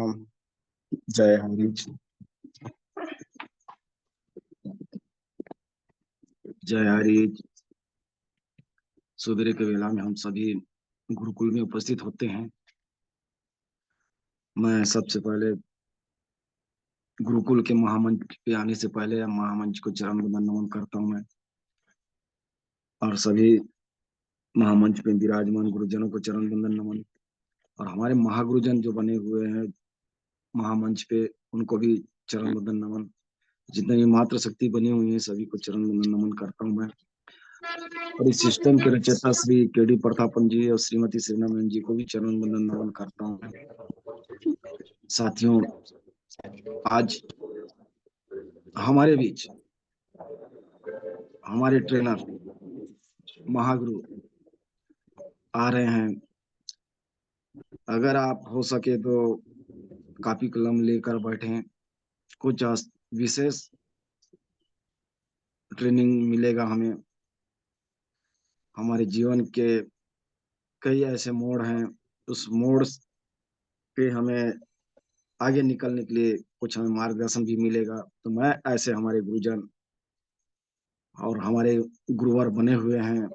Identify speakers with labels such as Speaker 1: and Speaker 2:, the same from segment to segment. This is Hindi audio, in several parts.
Speaker 1: राम। जय हरि। जय हरि। सवेरे के वेला में हम सभी गुरुकुल में उपस्थित होते हैं। मैं सबसे पहले गुरुकुल के महामंच पे आने से पहले महामंच को चरण वंदन नमन करता हूँ मैं, और सभी महामंच पे विराजमान गुरुजनों को चरण वंदन नमन, और हमारे महागुरुजन जो बने हुए हैं महामंच पे उनको भी चरण वंदन नमन। जितने भी मातृ शक्ति बनी हुई है सभी को चरण वंदन नमन करता हूँ मैं। और इस सिस्टम के रचयिता श्री केडी प्रतापन जी और श्रीमती श्रीनारायण जी को भी चरण वंदन नमन करता हूँ मैं। साथियों, आज हमारे बीच हमारे ट्रेनर महागुरु आ रहे हैं। अगर आप हो सके तो कॉपी कलम लेकर बैठें, कुछ विशेष ट्रेनिंग मिलेगा हमें। हमारे जीवन के कई ऐसे मोड़ हैं, उस मोड़ पे हमें आगे निकलने के लिए कुछ हमें मार्गदर्शन भी मिलेगा। तो मैं ऐसे हमारे गुरुजन और हमारे गुरुवर बने हुए हैं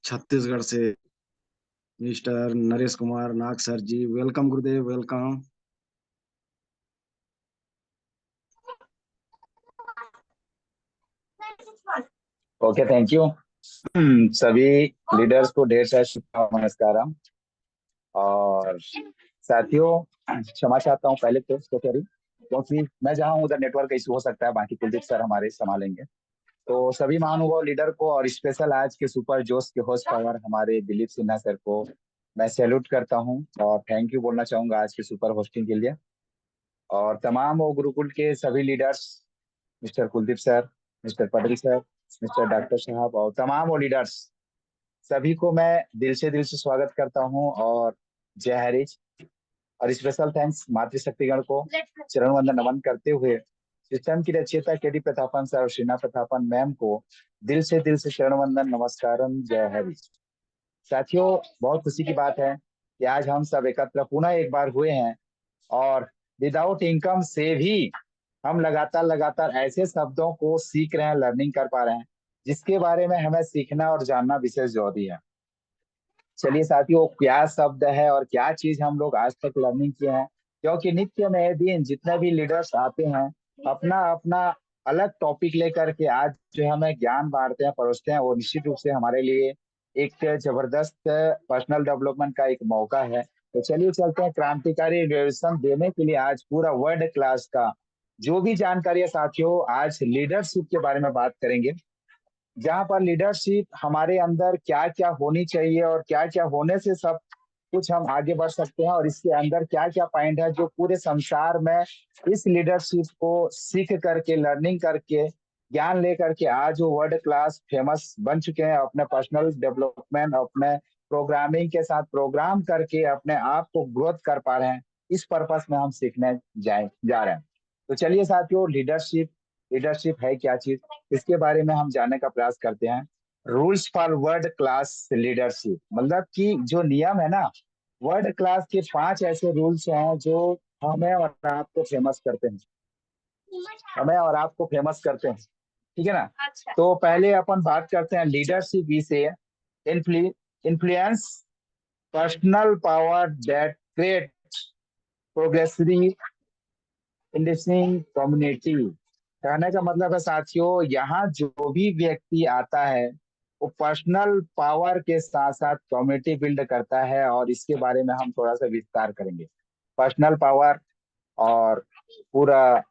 Speaker 1: छत्तीसगढ़ से mister Naresh Kumar Nag sir ji. Welcome Gurudev, welcome.
Speaker 2: Okay, thank you. सभी लीडर्स को ढेर सारा शुभ नमस्कार। और साथियों, क्षमा चाहता हूँ पहले तो करी, क्योंकि मैं जहाँ हूँ उधर नेटवर्क इशू हो सकता है, बाकी कुलदीप सर हमारे संभालेंगे। तो सभी महानुभाव लीडर को और स्पेशल आज के सुपर जोश के होस्ट पावर हमारे दिलीप सिन्हा सर को मैं सैल्यूट करता हूँ और थैंक यू बोलना चाहूंगा आज के सुपर होस्टिंग के लिए। और तमाम वो गुरुकुल के सभी leaders, mister Kuldeep sir, mister Patel sir, mister doctor साहब और तमाम वो लीडर्स, सभी को मैं दिल से स्वागत करता हूं और जय हरीश। और स्पेशल थैंक्स मातृशक्तिगण को चरण वंदन नमन करते हुए सिस्टम की रचयिता केडी प्रतापन सर और श्रीना प्रतापन मैम को दिल से चरण वंदन नमस्कारम, जय हरीश। साथियों, बहुत खुशी की बात है कि आज हम सब एकत्र पुनः एक बार हुए हैं और विदाउट इनकम से भी हम लगातार ऐसे शब्दों को सीख रहे हैं, लर्निंग कर पा रहे हैं, जिसके बारे में हमें सीखना और जानना विशेष जरूरी है। चलिए साथियों, क्या शब्द है और क्या चीज हम लोग आज तक लर्निंग किए हैं, क्योंकि नित्य में दिन जितने भी लीडर्स आते हैं अपना अपना अलग टॉपिक लेकर के आज जो हमें ज्ञान बांटते हैं, परोसते हैं, वो निश्चित रूप से हमारे लिए एक जबरदस्त पर्सनल डेवलपमेंट का एक मौका है। तो चलिए चलते हैं, क्रांतिकारी रिवोल्यूशन देने के लिए आज पूरा वर्ल्ड क्लास का जो भी जानकारी है साथियों, आज लीडरशिप के बारे में बात करेंगे, जहां पर लीडरशिप हमारे अंदर क्या क्या होनी चाहिए और क्या क्या होने से सब कुछ हम आगे बढ़ सकते हैं, और इसके अंदर क्या क्या पॉइंट है जो पूरे संसार में इस लीडरशिप को सीख करके, लर्निंग करके, ज्ञान लेकर के आज वो वर्ल्ड क्लास फेमस बन चुके हैं। अपने पर्सनल डेवलपमेंट, अपने प्रोग्रामिंग के साथ प्रोग्राम करके अपने आप को ग्रोथ कर पा रहे हैं। इस पर्पस में हम सीखने जा रहे हैं। तो चलिए साथियों, लीडरशिप लीडरशिप है क्या चीज, इसके बारे में हम जानने का प्रयास करते हैं। Rules for world class leadership, मतलब कि जो नियम है ना, वर्ल्ड क्लास के 5 ऐसे रूल्स हैं जो हमें और आपको फेमस करते हैं, हमें और आपको फेमस करते हैं, ठीक है ना। तो पहले अपन बात करते हैं लीडरशिप विषय। Influence personal power that create progressive industrious community. कहने का मतलब है साथियों, यहाँ जो भी व्यक्ति आता है वो पर्सनल पावर के साथ साथ कम्युनिटी बिल्ड करता है, और इसके बारे में हम थोड़ा सा विस्तार करेंगे। पर्सनल पावर और पूरा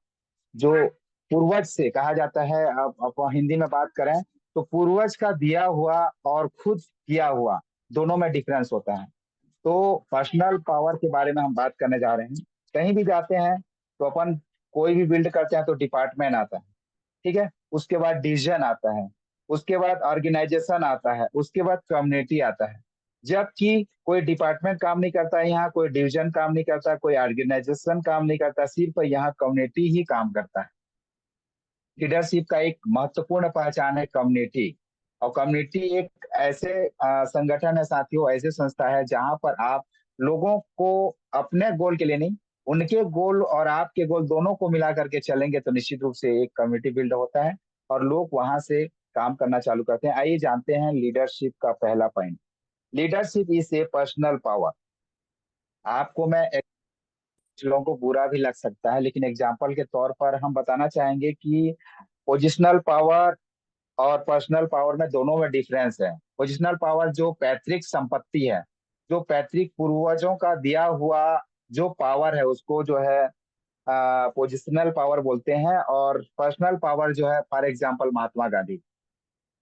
Speaker 2: जो पूर्वज से कहा जाता है, अब हिंदी में बात करें तो पूर्वज का दिया हुआ और खुद किया हुआ दोनों में डिफरेंस होता है। तो पर्सनल पावर के बारे में हम बात करने जा रहे हैं। कहीं भी जाते हैं तो अपन कोई भी बिल्ड करते हैं तो डिपार्टमेंट आता है, ठीक है, उसके बाद डिवीजन आता है, उसके बाद ऑर्गेनाइजेशन आता है, उसके बाद कम्युनिटी आता है। जबकि कोई डिपार्टमेंट काम नहीं करता है यहाँ, कोई डिवीजन काम नहीं करता, कोई ऑर्गेनाइजेशन काम नहीं करता, सिर्फ यहाँ कम्युनिटी ही काम करता है। लीडरशिप का एक महत्वपूर्ण पहचान है कम्युनिटी। और कम्युनिटी एक ऐसे संगठन है साथियों, ऐसे संस्था है जहां पर आप लोगों को अपने गोल के लिए नहीं, उनके गोल और आपके गोल दोनों को मिला करके चलेंगे तो निश्चित रूप से एक कम्युनिटी बिल्ड होता है और लोग वहां से काम करना चालू करते हैं। आइए जानते हैं लीडरशिप का पहला point. Leadership is a personal power. आपको मैं कुछ लोगों को बुरा भी लग सकता है, लेकिन एग्जाम्पल के तौर पर हम बताना चाहेंगे कि पोजिशनल पावर और पर्सनल पावर में दोनों में डिफरेंस है। पोजिशनल पावर जो पैतृक संपत्ति है, जो पैतृक पूर्वजों का दिया हुआ जो पावर है, उसको जो है पोजिशनल पावर बोलते हैं। और पर्सनल पावर जो है, फॉर एग्जाम्पल महात्मा गांधी,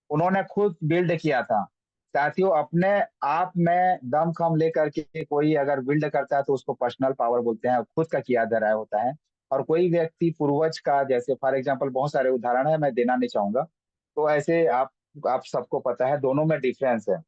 Speaker 2: उन्होंने खुद बिल्ड किया था। साथियों, अपने आप में दम खम लेकर के कोई अगर बिल्ड करता है तो उसको पर्सनल पावर बोलते हैं, खुद का किया धरा होता है। और कोई व्यक्ति पूर्वज का, जैसे फॉर एग्जांपल बहुत सारे उदाहरण है, मैं देना नहीं चाहूंगा। तो ऐसे आप सबको पता है, दोनों में डिफरेंस है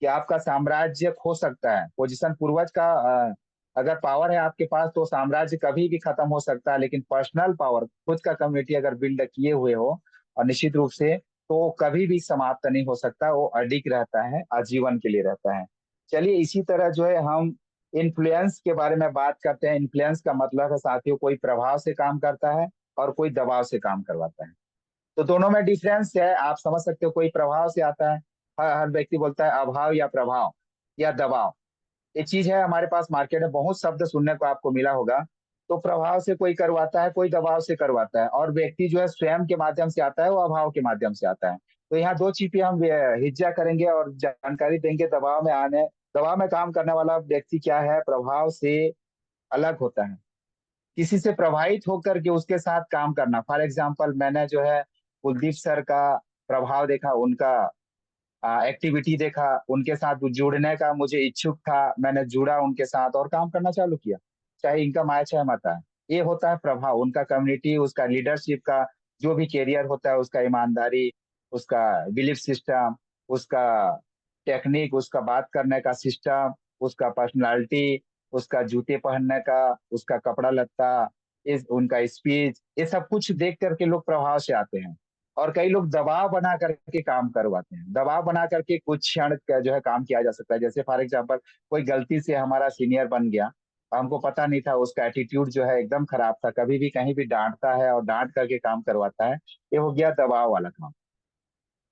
Speaker 2: कि आपका साम्राज्य खो सकता है। पोजीशन पूर्वज का अगर पावर है आपके पास तो साम्राज्य कभी भी खत्म हो सकता है, लेकिन पर्सनल पावर, खुद का कम्युनिटी अगर बिल्ड किए हुए हो और निश्चित रूप से, तो कभी भी समाप्त नहीं हो सकता, वो अडिग रहता है, आजीवन के लिए रहता है। चलिए, इसी तरह जो है हम इन्फ्लुएंस के बारे में बात करते हैं। इन्फ्लुएंस का मतलब है साथियों, कोई प्रभाव से काम करता है और कोई दबाव से काम करवाता है। तो दोनों में डिफरेंस है, आप समझ सकते हो। कोई प्रभाव से आता है, हर व्यक्ति बोलता है अभाव या प्रभाव या दबाव। ये चीज है हमारे पास, मार्केट में बहुत शब्द सुनने को आपको मिला होगा। तो प्रभाव से कोई करवाता है, कोई दबाव से करवाता है, और व्यक्ति जो है स्वयं के माध्यम से आता है, वो अभाव के माध्यम से आता है। तो यहाँ दो चीजें हम हिज्जा करेंगे और जानकारी देंगे। दबाव में काम करने वाला व्यक्ति क्या है, प्रभाव से अलग होता है। किसी से प्रभावित होकर के उसके साथ काम करना। फॉर एग्जाम्पल, मैंने जो है कुलदीप सर का प्रभाव देखा, उनका एक्टिविटी देखा, उनके साथ जुड़ने का मुझे इच्छुक था, मैंने जुड़ा उनके साथ और काम करना चालू किया, चाहे इनकम आए चाहे मत आए। ये होता है प्रभाव, उनका कम्युनिटी, उसका लीडरशिप का जो भी कैरियर होता है, उसका ईमानदारी, उसका बिलीफ सिस्टम, उसका टेक्निक, उसका बात करने का सिस्टम, उसका पर्सनालिटी, उसका जूते पहनने का, उसका कपड़ा लत्ता, इस उनका स्पीच, ये सब कुछ देख करके लोग प्रभाव से आते हैं। और कई लोग दबाव बना करके काम करवाते हैं। दबाव बना करके कुछ क्षण का जो है काम किया जा सकता है। जैसे फॉर एग्जांपल, कोई गलती से हमारा सीनियर बन गया, हमको पता नहीं था, उसका एटीट्यूड जो है एकदम खराब था, कभी भी कहीं भी डांटता है और डांट करके काम करवाता है। ये हो गया दबाव वाला काम।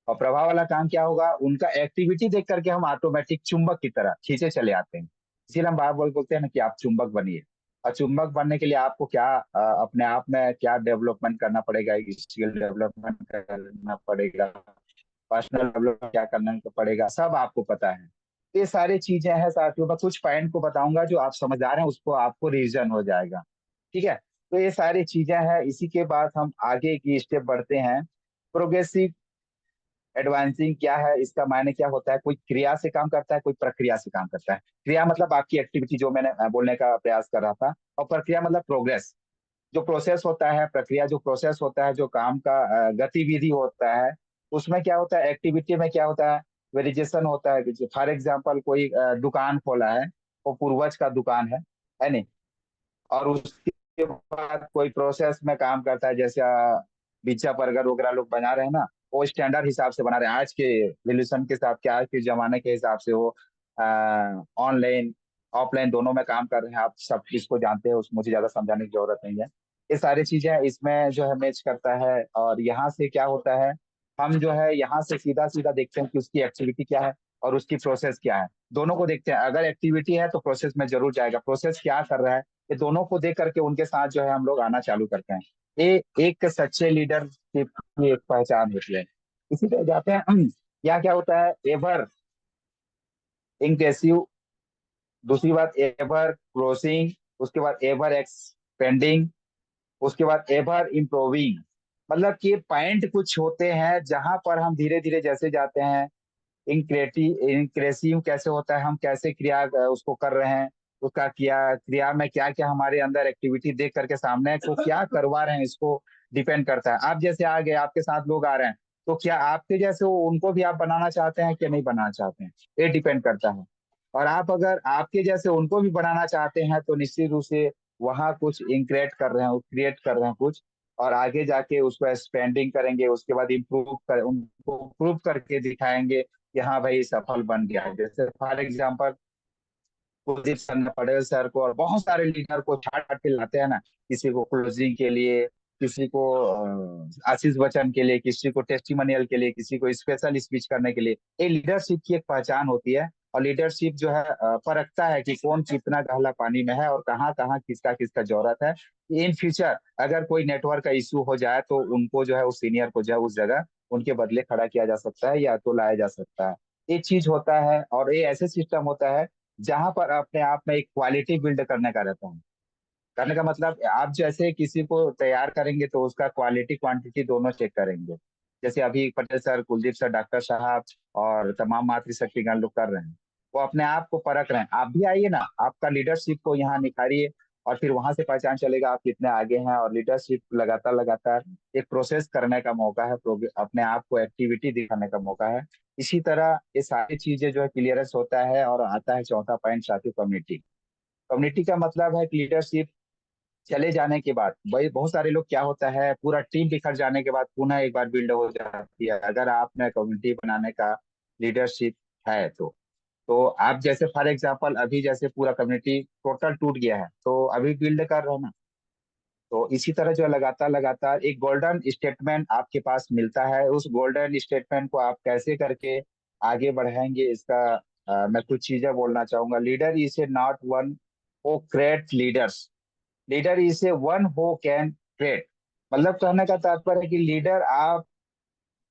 Speaker 2: और प्रभाव वाला काम क्या होगा, उनका एक्टिविटी देख करके हम ऑटोमेटिक चुंबक की तरह खींचे चले आते हैं। इसीलिए हम बार बार बोलते हैं ना कि आप चुंबक बनिए। और चुंबक बनने के लिए आपको क्या अपने आप में क्या डेवलपमेंट करना पड़ेगा, स्किल डेवलपमेंट करना पड़ेगा, पर्सनल डेवलपमेंट क्या करना पड़ेगा, सब आपको पता है। ये सारी चीजें हैं साथियों। मैं कुछ पॉइंट को बताऊंगा, जो आप समझदार हैं उसको आपको रीजन हो जाएगा। ठीक है, तो ये सारी चीजें हैं। इसी के बाद हम आगे की स्टेप बढ़ते हैं। प्रोग्रेसिव एडवांसिंग क्या है, इसका मायने क्या होता है, कोई क्रिया से काम करता है, कोई प्रक्रिया से काम करता है। क्रिया मतलब आपकी एक्टिविटी, जो मैंने बोलने का प्रयास कर रहा था। और प्रक्रिया मतलब प्रोग्रेस, जो प्रोसेस होता है। प्रक्रिया जो प्रोसेस होता है, जो काम का गतिविधि होता है, उसमें क्या होता है, एक्टिविटी में क्या होता है, वेरिएशन होता है। फॉर एग्जाम्पल, कोई दुकान खोला है, वो पूर्वज का दुकान है नहीं। और उसके बाद कोई प्रोसेस में काम करता है, जैसे पिज्जा बर्गर वगैरह लोग बना रहे हैं ना, वो स्टैंडर्ड हिसाब से बना रहे हैं, आज के रिलेशन के साथ, क्या आज के जमाने के हिसाब से वो ऑनलाइन ऑफलाइन दोनों में काम कर रहे हैं। आप सब इसको जानते हैं, उस मुझे ज्यादा समझाने की जरूरत नहीं है। ये सारी चीजें इसमें जो है मैच करता है। और यहाँ से क्या होता है, हम जो है यहाँ से सीधा सीधा देखते हैं कि उसकी एक्टिविटी क्या है और उसकी प्रोसेस क्या है। दोनों को देखते हैं, अगर एक्टिविटी है तो प्रोसेस में जरूर जाएगा, प्रोसेस क्या कर रहा है, ये दोनों को देख करके उनके साथ जो है हम लोग आना चालू करते हैं। ये एक सच्चे लीडरशिप की एक पहचान होती है। इसी तरह जाते हैं यहाँ क्या होता है, एवर इंक्रेसिव, दूसरी बात एवर क्रॉसिंग, उसके बाद एवर एक्सपेंडिंग, उसके बाद एवर इम्प्रोविंग। मतलब कि पॉइंट कुछ होते हैं जहां पर हम धीरे धीरे जैसे जाते हैं। इंक्रेसिव कैसे होता है, हम कैसे क्रिया उसको कर रहे हैं, उसका क्रिया क्रिया में क्या क्या हमारे अंदर एक्टिविटी देख करके सामने को क्या करवा रहे हैं, इसको डिपेंड करता है। आप जैसे आ गए, आपके साथ लोग आ रहे हैं, तो क्या आपके जैसे उनको भी आप बनाना चाहते हैं कि नहीं बनाना चाहते हैं, ये डिपेंड करता है। और आप अगर आपके जैसे उनको भी बनाना चाहते हैं तो निश्चित रूप से वहाँ कुछ इंक्रेट कर रहे हैं, क्रिएट कर रहे हैं कुछ, और आगे जाके उसको एक्सपेंडिंग करेंगे, उसके बाद उनको प्रूव करके दिखाएंगे कि हाँ भाई सफल बन गया है। जैसे फॉर एग्जाम्पल, कुलदीप सर ने पटेल सर को और बहुत सारे लीडर को छाट छाट के लाते हैं ना, किसी को क्लोजिंग के लिए, किसी को आशीष वचन के लिए, किसी को टेस्टिमोनियल के लिए, किसी को स्पेशल स्पीच करने के लिए। ये लीडरशिप की एक पहचान होती है। और लीडरशिप जो है परखता है कि कौन कितना गहरा पानी में है और कहाँ कहाँ किसका किसका जरूरत है। इन फ्यूचर अगर कोई नेटवर्क का इशू हो जाए तो उनको जो है उस सीनियर को जो है उस जगह उनके बदले खड़ा किया जा सकता है या तो लाया जा सकता है। ये चीज होता है और ये ऐसे सिस्टम होता है जहां पर अपने आप में एक क्वालिटी बिल्ड करने का रहता है। करने का मतलब आप जैसे किसी को तैयार करेंगे तो उसका क्वालिटी क्वांटिटी दोनों चेक करेंगे। जैसे अभी Patel sir, Kuldeep sir, doctor साहब और तमाम मातृशक्तिगण लोग कर रहे हैं, वो अपने आप को परख रहे हैं। आप भी आइए ना, आपका लीडरशिप को यहाँ निखारिए और फिर वहां से पहचान चलेगा आप कितने आगे हैं। और लीडरशिप लगातार लगातार एक प्रोसेस करने का मौका है, अपने आप को एक्टिविटी दिखाने का मौका है। इसी तरह ये सारी चीजें जो है क्लियरेंस होता है और आता है चौथा पॉइंट, साथी कम्युनिटी। कम्युनिटी का मतलब है कि लीडरशिप चले जाने के बाद भाई बहुत सारे लोग, क्या होता है पूरा टीम बिखर जाने के बाद पुनः एक बार बिल्ड हो जाती है। अगर आपने कम्युनिटी बनाने का लीडरशिप है तो आप जैसे फॉर एग्जांपल अभी जैसे पूरा कम्युनिटी टोटल टूट गया है तो अभी बिल्ड कर रहे हो ना। तो इसी तरह जो है लगातार लगातार एक गोल्डन स्टेटमेंट आपके पास मिलता है। उस गोल्डन स्टेटमेंट को आप कैसे करके आगे बढ़ाएंगे, इसका मैं कुछ चीजें बोलना चाहूंगा। Leader is a not one who create leaders, leader is a one who can create. मतलब कहने का तात्पर्य है कि लीडर आप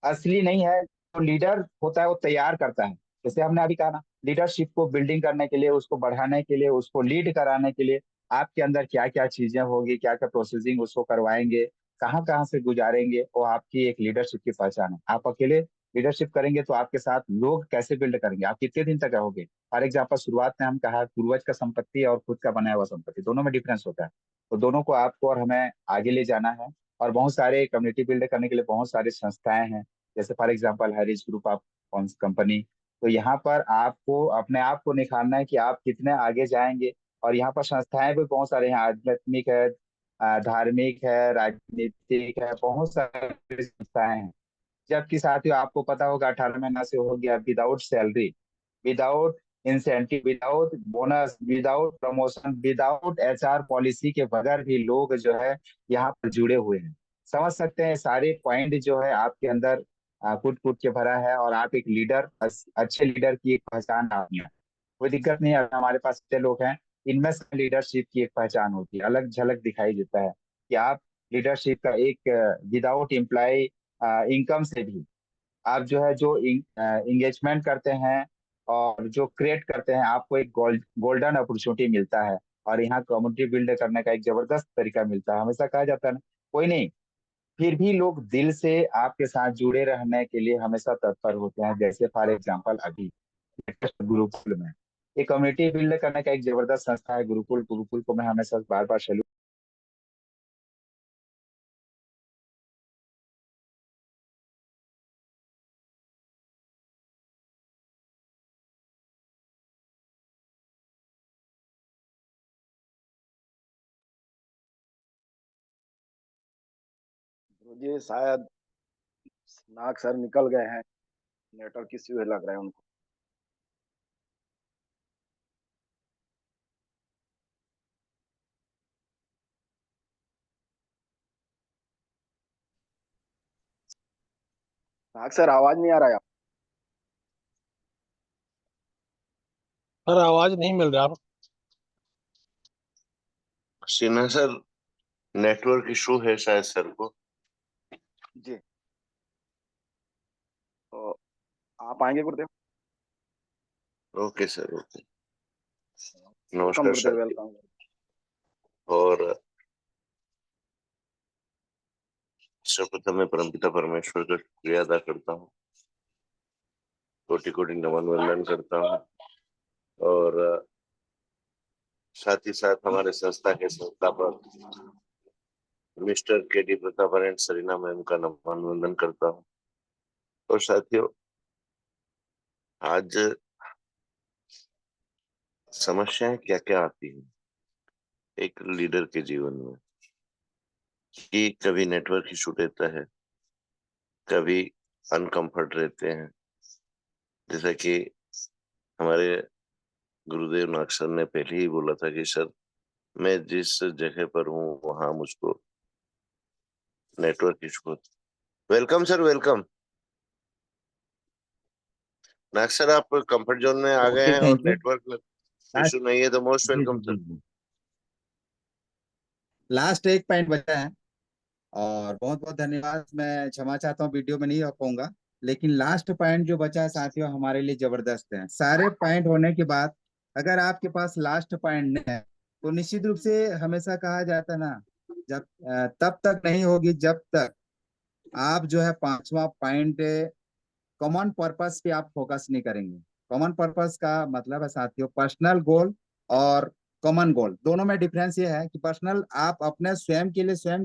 Speaker 2: असली नहीं है। तो लीडर होता है वो तैयार करता है। जैसे हमने अभी कहा ना, लीडरशिप को बिल्डिंग करने के लिए, उसको बढ़ाने के लिए, उसको लीड कराने के लिए आपके अंदर क्या क्या चीजें होगी, क्या क्या प्रोसेसिंग उसको करवाएंगे, कहाँ कहाँ से गुजारेंगे, वो आपकी एक लीडरशिप की पहचान है। आप अकेले लीडरशिप करेंगे तो आपके साथ लोग कैसे बिल्ड करेंगे, आप कितने दिन तक रहोगे। फॉर एग्जाम्पल शुरुआत में हम कहा पूर्वज का संपत्ति और खुद का बनाया हुआ संपत्ति दोनों में डिफरेंस होता है। तो दोनों को आपको और हमें आगे ले जाना है। और बहुत सारे कम्युनिटी बिल्ड करने के लिए बहुत सारी संस्थाएं हैं। जैसे for example Harris group of company. तो यहाँ पर आपको अपने आप को निखारना है कि आप कितने आगे जाएंगे। और यहाँ पर संस्थाएं भी बहुत सारे हैं, आध्यात्मिक है, धार्मिक है, राजनीतिक है, बहुत सारी संस्थाएं हैं। जबकि साथियों आपको पता होगा 18 महीना से हो गया without salary, without incentive, without bonus, without promotion, without HR policy के बगैर भी लोग जो है यहाँ पर जुड़े हुए हैं। समझ सकते हैं सारे पॉइंट जो है आपके अंदर कूट कूट के भरा है। और आप एक लीडर, अच्छे लीडर की एक पहचान आपने, कोई दिक्कत नहीं है। हमारे पास अच्छे लोग हैं, इनमें से लीडरशिप की एक पहचान होती है, अलग झलक दिखाई देता है कि आप लीडरशिप का एक विदाउट एम्प्लॉय इनकम से भी आप जो है जो इंगेजमेंट करते हैं और जो क्रिएट करते हैं, आपको एक गोल्डन अपॉर्चुनिटी मिलता है। और यहाँ कम्युनिटी बिल्ड करने का एक जबरदस्त तरीका मिलता है। हमेशा कहा जाता है ना, कोई नहीं, फिर भी लोग दिल से आपके साथ जुड़े रहने के लिए हमेशा तत्पर होते हैं। जैसे फॉर एग्जांपल अभी गुरुकुल में एक कम्युनिटी बिल्ड करने का एक जबरदस्त संस्था है गुरुकुल। गुरुकुल को मैं हमेशा बार बार सैल्यूट।
Speaker 1: मुझे शायद नाग सर निकल गए हैं, नेटवर्क इश्यू है लग रहा है उनको। नाग सर आवाज नहीं आ रहा है आप।
Speaker 3: सर आवाज नहीं मिल रहा।
Speaker 4: सिन्हा सर, नेटवर्क इशू है शायद सर को।
Speaker 1: जी, तो आप आएंगे गुरुदेव।
Speaker 4: Okay sir, okay.
Speaker 1: वेलकम
Speaker 4: नमस्कार
Speaker 1: गुरुदेव,
Speaker 4: सर।
Speaker 1: वेलकम।
Speaker 4: और सर्वप्रथम मैं परमपिता परमेश्वर का शुक्रिया अदा करता हूँ, कोटि कोटि नमन वंदन करता हूँ। और साथ ही साथ हमारे संस्था के संस्थापक mister K D Pratap and Sarina ma'am का नमन वंदन करता हूँ। और साथियों, आज समस्याएं क्या क्या आती हैं एक लीडर के जीवन में, कि कभी नेटवर्क इशू रहता है, कभी अनकंफर्ट रहते हैं। जैसा कि हमारे गुरुदेव नागसर ने पहले ही बोला था कि सर मैं जिस जगह पर हूँ वहां मुझको network issue. Welcome sir, welcome. Nag sir आप कंफर्ट जोन में आ गए
Speaker 2: ओके,
Speaker 4: हैं और
Speaker 2: thank you.
Speaker 4: Network
Speaker 2: last
Speaker 4: issue नहीं है तो मोस्ट
Speaker 2: जी
Speaker 4: वेलकम
Speaker 2: जी
Speaker 4: सर।
Speaker 2: जी जी, लास्ट एक पॉइंट बचा है और बहुत बहुत धन्यवाद। मैं क्षमा चाहता हूँ, वीडियो में नहीं आ पाऊंगा, लेकिन लास्ट पॉइंट जो बचा है साथियों हमारे लिए जबरदस्त है। सारे पॉइंट होने के बाद अगर आपके पास लास्ट पॉइंट नहीं है तो निश्चित रूप से हमेशा कहा जाता है ना, जब तब तक नहीं होगी जब तक आप जो है पांचवा पॉइंट कॉमन पर्पस पे आप फोकस नहीं करेंगे। कॉमन पर्पस का मतलब है साथियों पर्सनल गोल और कॉमन गोल, दोनों में डिफरेंस ये है कि पर्सनल आप अपने स्वयं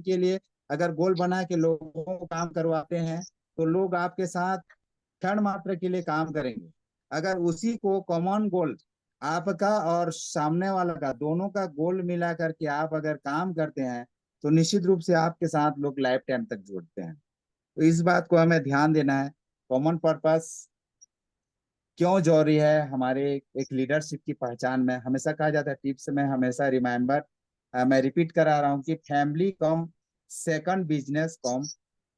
Speaker 2: के लिए अगर गोल बना के लोगों को काम करवाते हैं तो लोग आपके साथ क्षण मात्र के लिए काम करेंगे। अगर उसी को कॉमन गोल आपका और सामने वाला का दोनों का गोल मिला करके आप अगर काम करते हैं तो निश्चित रूप से आपके साथ लोग लाइफ टाइम तक जुड़ते हैं। तो इस बात को हमें ध्यान देना है। कॉमन पर्पस क्यों जरूरी है हमारे एक लीडरशिप की पहचान में। हमेशा कहा जाता है टिप्स में, हमेशा रिमाइंबर मैं रिपीट करा रहा हूँ कि फैमिली कम सेकंड, बिजनेस कम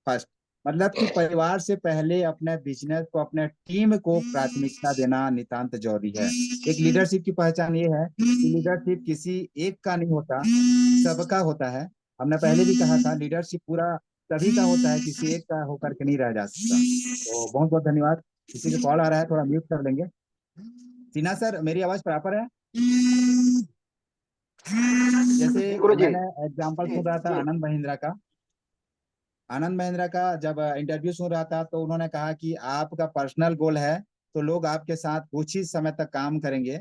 Speaker 2: फर्स्ट। मतलब कि परिवार से पहले अपने बिजनेस को, अपने टीम को प्राथमिकता देना नितांत जरूरी है। एक लीडरशिप की पहचान ये है कि लीडरशिप किसी एक का नहीं होता, सबका होता है। हमने पहले भी कहा था लीडरशिप पूरा सभी का होता है, किसी एक का होकर के नहीं रह जा सकता। तो बहुत बहुत धन्यवाद। किसी का कॉल आ रहा है, थोड़ा म्यूट कर लेंगे। टीना सर, मेरी आवाज प्रॉपर है? जैसे
Speaker 5: जी गुरु जी।
Speaker 2: मैंने एग्जांपल
Speaker 5: जी
Speaker 2: सुन रहा था
Speaker 5: जी।
Speaker 2: आनंद महिंद्रा का जब इंटरव्यू सुन रहा था तो उन्होंने कहा कि आपका पर्सनल गोल है तो लोग आपके साथ कुछ ही समय तक काम करेंगे,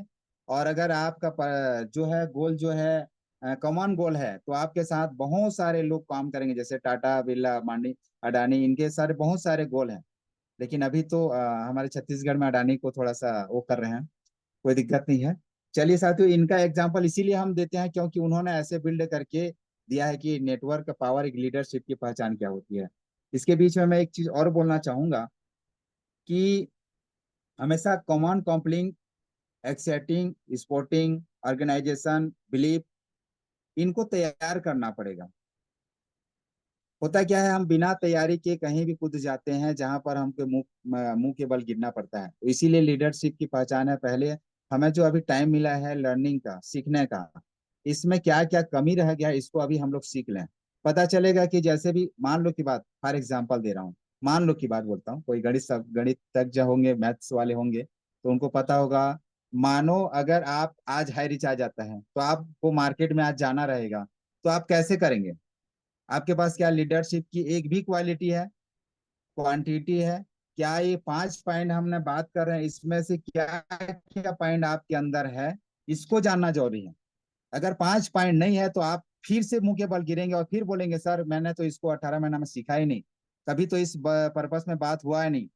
Speaker 2: और अगर आपका जो है गोल जो है कॉमन गोल है तो आपके साथ बहुत सारे लोग काम करेंगे, जैसे टाटा, बिरला, अंबानी, अडानी, इनके सारे बहुत सारे गोल हैं। लेकिन अभी तो हमारे छत्तीसगढ़ में अडानी को थोड़ा सा वो कर रहे हैं, कोई दिक्कत नहीं है। चलिए साथियों, इनका एग्जाम्पल इसीलिए हम देते हैं क्योंकि उन्होंने ऐसे बिल्ड करके दिया है कि नेटवर्क का पावर, एक लीडरशिप की पहचान क्या होती है। इसके बीच में मैं एक चीज और बोलना चाहूंगा कि हमेशा common compelling, exciting, sporting, organisation, belief, इनको तैयार करना पड़ेगा। होता क्या है, हम बिना तैयारी के कहीं भी कूद जाते हैं जहां पर हमको मुंह मुंह के बल गिरना पड़ता है। तो इसीलिए लीडरशिप की पहचान है, पहले हमें जो अभी टाइम मिला है लर्निंग का, सीखने का, इसमें क्या क्या कमी रह गया है इसको अभी हम लोग सीख लें। पता चलेगा कि जैसे भी मान लो की बात, फॉर एग्जाम्पल दे रहा हूँ, मान लो की बात बोलता हूँ, कोई गणित तज्ञ होंगे, मैथ्स वाले होंगे तो उनको पता होगा। मानो अगर आप आज हाई रिच आ जाता है तो आपको मार्केट में आज जाना रहेगा, तो आप कैसे करेंगे? आपके पास क्या लीडरशिप की एक भी क्वालिटी है, क्वांटिटी है? क्या ये 5 पॉइंट हमने बात कर रहे हैं इसमें से क्या क्या पॉइंट आपके अंदर है, इसको जानना जरूरी है। अगर 5 पॉइंट नहीं है तो आप फिर से मुंह के बल गिरेंगे और फिर बोलेंगे सर मैंने तो इसको 18 महीना में सीखा ही नहीं, कभी तो इस पर्पस में बात हुआ है नहीं।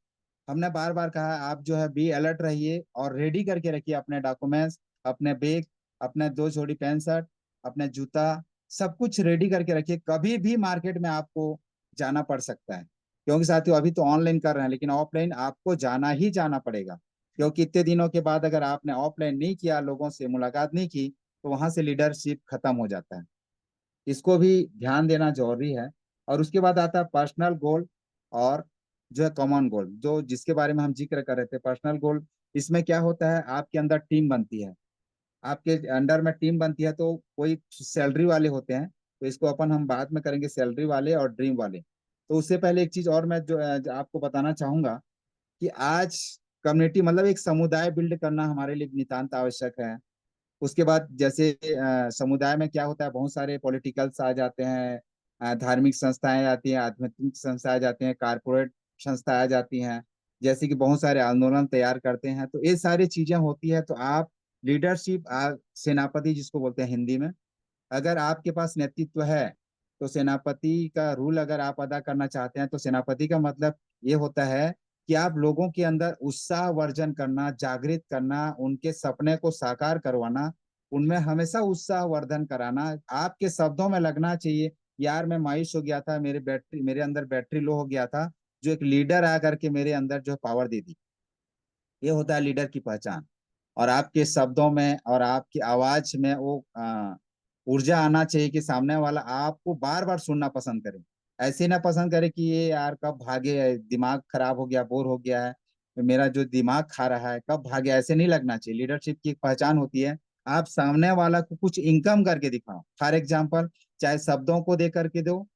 Speaker 2: हमने बार बार कहा आप जो है बी अलर्ट रहिए और रेडी करके रखिए अपने डॉक्यूमेंट्स, अपने बैग, अपने 2 जोड़ी पैंट शर्ट, अपने जूता, सब कुछ रेडी करके रखिए। कभी भी मार्केट में आपको जाना पड़ सकता है, क्योंकि साथियों अभी तो ऑनलाइन कर रहे हैं लेकिन ऑफलाइन आपको जाना ही जाना पड़ेगा। क्योंकि इतने दिनों के बाद अगर आपने ऑफलाइन नहीं किया, लोगों से मुलाकात नहीं की, तो वहां से लीडरशिप खत्म हो जाता है। इसको भी ध्यान देना जरूरी है। और उसके बाद आता है पर्सनल गोल और जो है कॉमन गोल, जो जिसके बारे में हम जिक्र कर रहे थे। पर्सनल गोल, इसमें क्या होता है, आपके अंदर टीम बनती है, आपके अंडर में टीम बनती है तो कोई सैलरी वाले होते हैं, तो इसको अपन हम बाद में करेंगे, सैलरी वाले और ड्रीम वाले। तो उससे पहले एक चीज और मैं जो आपको बताना चाहूंगा कि आज कम्युनिटी मतलब एक समुदाय बिल्ड करना हमारे लिए नितांत आवश्यक है। उसके बाद जैसे समुदाय में क्या होता है, बहुत सारे पॉलिटिकल्स आ जाते हैं, धार्मिक संस्थाएं आती हैं, आध्यात्मिक संस्थाएं आ जाती हैं, कारपोरेट संस्थाएं आ जाती हैं, जैसे कि बहुत सारे आंदोलन तैयार करते हैं। तो ये सारी चीजें होती है तो आप लीडरशिप, सेनापति जिसको बोलते हैं हिंदी में, अगर आपके पास नेतृत्व है तो सेनापति का रूल अगर आप अदा करना चाहते हैं तो सेनापति का मतलब ये होता है कि आप लोगों के अंदर उत्साह वर्जन करना, जागृत करना, उनके सपने को साकार करवाना, उनमें हमेशा उत्साह वर्धन कराना। आपके शब्दों में लगना चाहिए यार मैं मायूस हो गया था, मेरे अंदर बैटरी लो हो गया था, जो एक लीडर आकर के मेरे अंदर जो पावर दे दी। ये होता है लीडर की पहचान। और आपके शब्दों में और आपकी आवाज में वो ऊर्जा आना चाहिए कि सामने वाला आपको बार बार सुनना पसंद करे। ऐसे ना पसंद करे कि ये यार कब भागे, दिमाग खराब हो गया, बोर हो गया है, मेरा जो दिमाग खा रहा है कब भागे, ऐसे नहीं लगना चाहिए। लीडरशिप की एक पहचान होती है, आप सामने वाला को कुछ इनकम करके दिखाओ। फॉर एग्जाम्पल, चाहे शब्दों को दे करके दो,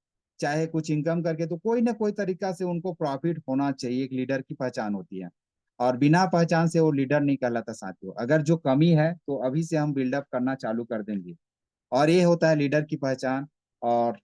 Speaker 2: चाहे कुछ इनकम करके, तो कोई ना कोई तरीका से उनको प्रॉफिट होना चाहिए। एक लीडर की पहचान होती है, और बिना पहचान से वो लीडर नहीं कहलाता साथियों। अगर जो कमी है तो अभी से हम बिल्डअप करना चालू कर देंगे, और ये होता है लीडर की पहचान। और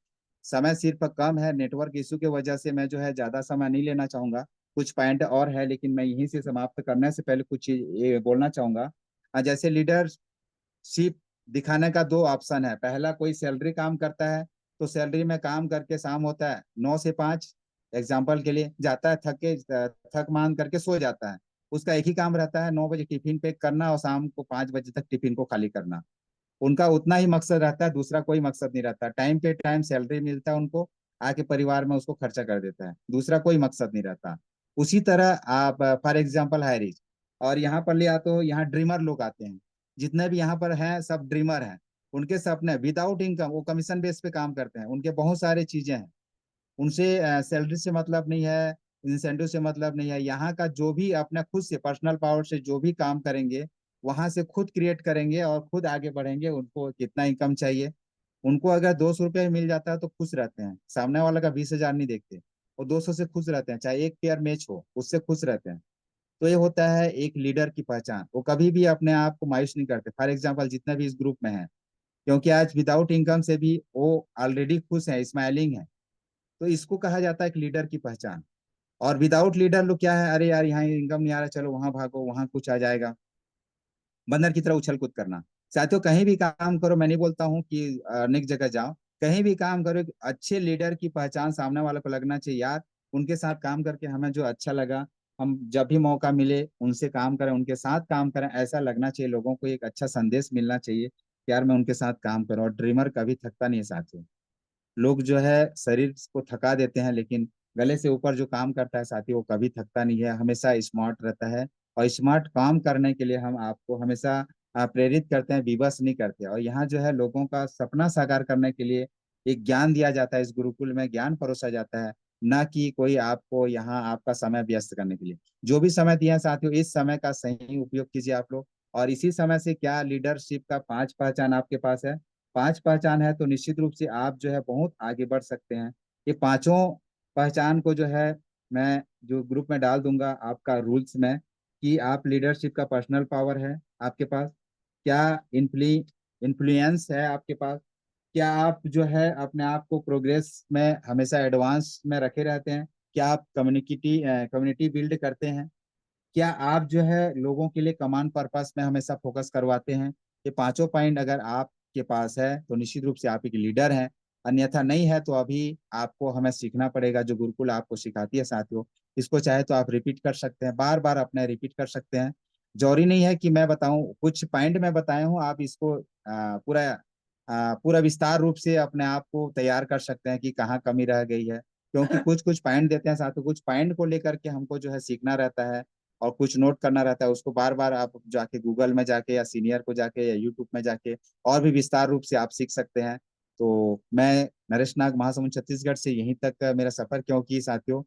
Speaker 2: समय सिर्फ कम है, नेटवर्क इशू की वजह से मैं जो है ज्यादा समय नहीं लेना चाहूंगा। कुछ पॉइंट और है, लेकिन मैं यहीं से समाप्त करने से पहले कुछ चीज ये बोलना चाहूंगा। जैसे लीडरशिप दिखाने का दो ऑप्शन है। पहला, कोई सैलरी काम करता है, तो सैलरी में काम करके शाम होता है 9 से 5, एग्जाम्पल के लिए जाता है, थक मान करके सो जाता है। उसका एक ही काम रहता है, 9 बजे टिफिन पैक करना और शाम को 5 बजे तक टिफिन को खाली करना। उनका उतना ही मकसद रहता है, दूसरा कोई मकसद नहीं रहता। टाइम पे टाइम सैलरी मिलता है उनको, आके परिवार में उसको खर्चा कर देता है, दूसरा कोई मकसद नहीं रहता। उसी तरह आप फॉर एग्जाम्पल हायरिज, और यहाँ पर ले आते हो, यहाँ ड्रीमर लोग आते हैं। जितने भी यहाँ पर हैं सब ड्रीमर हैं। उनके सपने विदाउट इनकम, वो कमीशन बेस पे काम करते हैं, उनके बहुत सारे चीजें हैं। उनसे सैलरी से मतलब नहीं है, इंसेंटिव से मतलब नहीं है। यहाँ का जो भी अपना खुद से पर्सनल पावर से जो भी काम करेंगे, वहां से खुद क्रिएट करेंगे और खुद आगे बढ़ेंगे। उनको कितना इनकम चाहिए, उनको अगर 200 रुपये मिल जाता है तो खुश रहते हैं। सामने वाला का 20,000 नहीं देखते, वो 200 से खुश रहते हैं, चाहे एक पेयर मैच हो उससे खुश रहते हैं। तो ये होता है एक लीडर की पहचान। वो कभी भी अपने आप को मायूस नहीं करते। फॉर एग्जाम्पल, जितने भी इस ग्रुप में है, क्योंकि आज विदाउट इनकम से भी वो ऑलरेडी खुश है, स्माइलिंग है, तो इसको कहा जाता है एक लीडर की पहचान। और विदाउट लीडर लोग क्या है, अरे यार यहाँ इनकम नहीं आ रहा, चलो वहां भागो, वहां कुछ आ जाएगा, बंदर की तरह उछल कूद करना। साथियों, कहीं भी काम करो, मैं नहीं बोलता हूँ कि अनेक जगह जाओ, कहीं भी काम करो, एक अच्छे लीडर की पहचान सामने वाले को लगना चाहिए, यार उनके साथ काम करके हमें जो अच्छा लगा, हम जब भी मौका मिले उनसे काम करें, उनके साथ काम करें, ऐसा लगना चाहिए। लोगों को एक अच्छा संदेश मिलना चाहिए कि यार मैं उनके साथ काम करूं। और ड्रीमर कभी थकता नहीं है साथियों। लोग जो है शरीर को थका देते हैं, लेकिन गले से ऊपर जो काम करता है साथी, वो कभी थकता नहीं है, हमेशा स्मार्ट रहता है। और स्मार्ट काम करने के लिए हम आपको हमेशा प्रेरित करते हैं, विवश नहीं करते। और यहाँ जो है लोगों का सपना साकार करने के लिए एक ज्ञान दिया जाता है, इस गुरुकुल में ज्ञान परोसा जाता है, ना कि कोई आपको यहाँ आपका समय व्यस्त करने के लिए। जो भी समय दिया है साथियों, इस समय का सही उपयोग कीजिए आप लोग। और इसी समय से क्या लीडरशिप का 5 पहचान आपके पास है, 5 पहचान है, तो निश्चित रूप से आप जो है बहुत आगे बढ़ सकते हैं। ये पांचों पहचान को जो है मैं जो ग्रुप में डाल दूंगा आपका रूल्स में, कि आप लीडरशिप का पर्सनल पावर है आपके पास, क्या इन्फ्लुएंस है आपके पास, क्या आप जो है अपने आप को प्रोग्रेस में हमेशा एडवांस में रखे रहते हैं, क्या आप कम्युनिटी बिल्ड करते हैं, क्या आप जो है लोगों के लिए कमांड पर्पस में हमेशा फोकस करवाते हैं। ये पांचों पॉइंट अगर आपके पास है तो निश्चित रूप से आप एक लीडर हैं। अन्यथा नहीं है तो अभी आपको हमें सीखना पड़ेगा, जो गुरुकुल आपको सिखाती है साथियों। इसको चाहे तो आप रिपीट कर सकते हैं, बार बार अपने रिपीट कर सकते हैं। जरूरी नहीं है कि मैं बताऊं, कुछ पॉइंट मैं बताया हूं, आप इसको पूरा विस्तार रूप से अपने आप को तैयार कर सकते हैं कि कहाँ कमी रह गई है। क्योंकि कुछ कुछ पॉइंट देते हैं साथियों, कुछ पॉइंट को लेकर के हमको जो है सीखना रहता है और कुछ नोट करना रहता है। उसको बार बार आप जाके गूगल में जाके या सीनियर को जाके या यूट्यूब में जाके और भी विस्तार रूप से आप सीख सकते हैं। तो मैं नरेश नाग, महासमुंद छत्तीसगढ़ से यहीं तक मेरा सफर। क्योंकि साथियों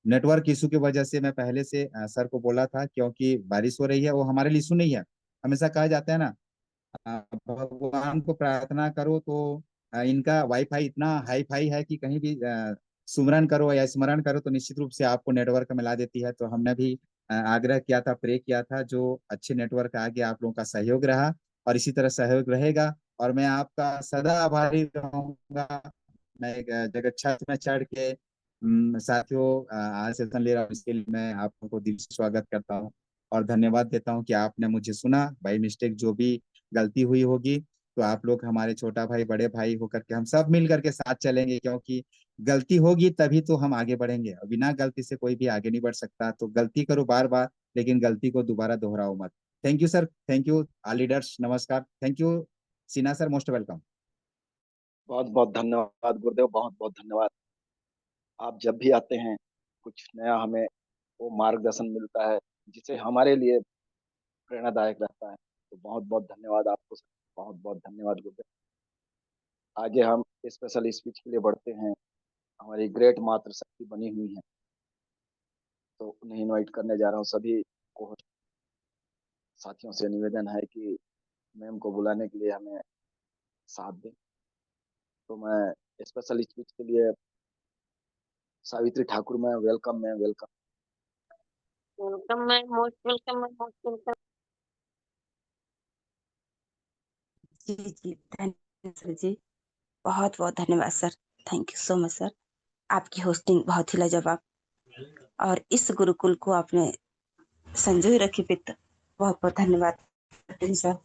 Speaker 2: नेटवर्क इशू की वजह से मैं पहले से सर को बोला था, क्योंकि बारिश हो रही है, वो हमारे लिए इशू नहीं है। हमेशा कहा जाता है ना, भगवान को प्रार्थना करो तो इनका वाईफाई इतना हाई फाई है कि कहीं भी सुमरन करो या स्मरण करो तो निश्चित रूप से आपको नेटवर्क मिला देती है। तो हमने भी आग्रह किया था, प्रे किया था, जो अच्छे नेटवर्क आ गया, आप लोगों का सहयोग रहा और इसी तरह सहयोग रहेगा। और मैं आपका सदा आभारी रहूंगा। मैं एक जगह छत में चढ़ के साथियों आज सेशन ले रहा हूँ, इसके लिए मैं आप लोगों को दिल से स्वागत करता हूँ और धन्यवाद देता हूँ कि आपने मुझे सुना। बाई मिस्टेक जो भी गलती हुई होगी तो आप लोग हमारे छोटा भाई बड़े भाई होकर के हम सब मिल करके साथ चलेंगे, क्योंकि गलती होगी तभी तो हम आगे बढ़ेंगे, और बिना गलती से कोई भी आगे नहीं बढ़ सकता। तो गलती करो बार बार, लेकिन गलती को दोबारा दोहराओ मत। Thank you sir, thank you all leaders, नमस्कार, thank you Sinha sir, most welcome.
Speaker 1: बहुत बहुत धन्यवाद गुरुदेव, बहुत बहुत धन्यवाद। आप जब भी आते हैं कुछ नया हमें वो मार्गदर्शन मिलता है, जिससे हमारे लिए प्रेरणादायक रहता है। तो बहुत बहुत धन्यवाद आपको सर, बहुत बहुत धन्यवाद गुरुदेव। आगे हम स्पेशल स्पीच के लिए बढ़ते हैं। हमारी ग्रेट मातृशक्ति बनी हुई है, तो उन्हें इनवाइट करने जा रहा हूँ। सभी को साथियों से निवेदन है कि मैम को बुलाने के लिए हमें साथ दें। तो मैं स्पेशल स्पीच के लिए Savitri Thakur ma'am, welcome ma'am, welcome.
Speaker 5: Welcome ma'am, most welcome ma'am, most welcome.
Speaker 6: जी जी, धन्यवाद सर जी, बहुत बहुत धन्यवाद sir. Thank you so much sir. आपकी होस्टिंग बहुत ही लाजवाब, और इस गुरुकुल को आपने संजोए रखी पिता, बहुत बहुत धन्यवाद करते हैं सर।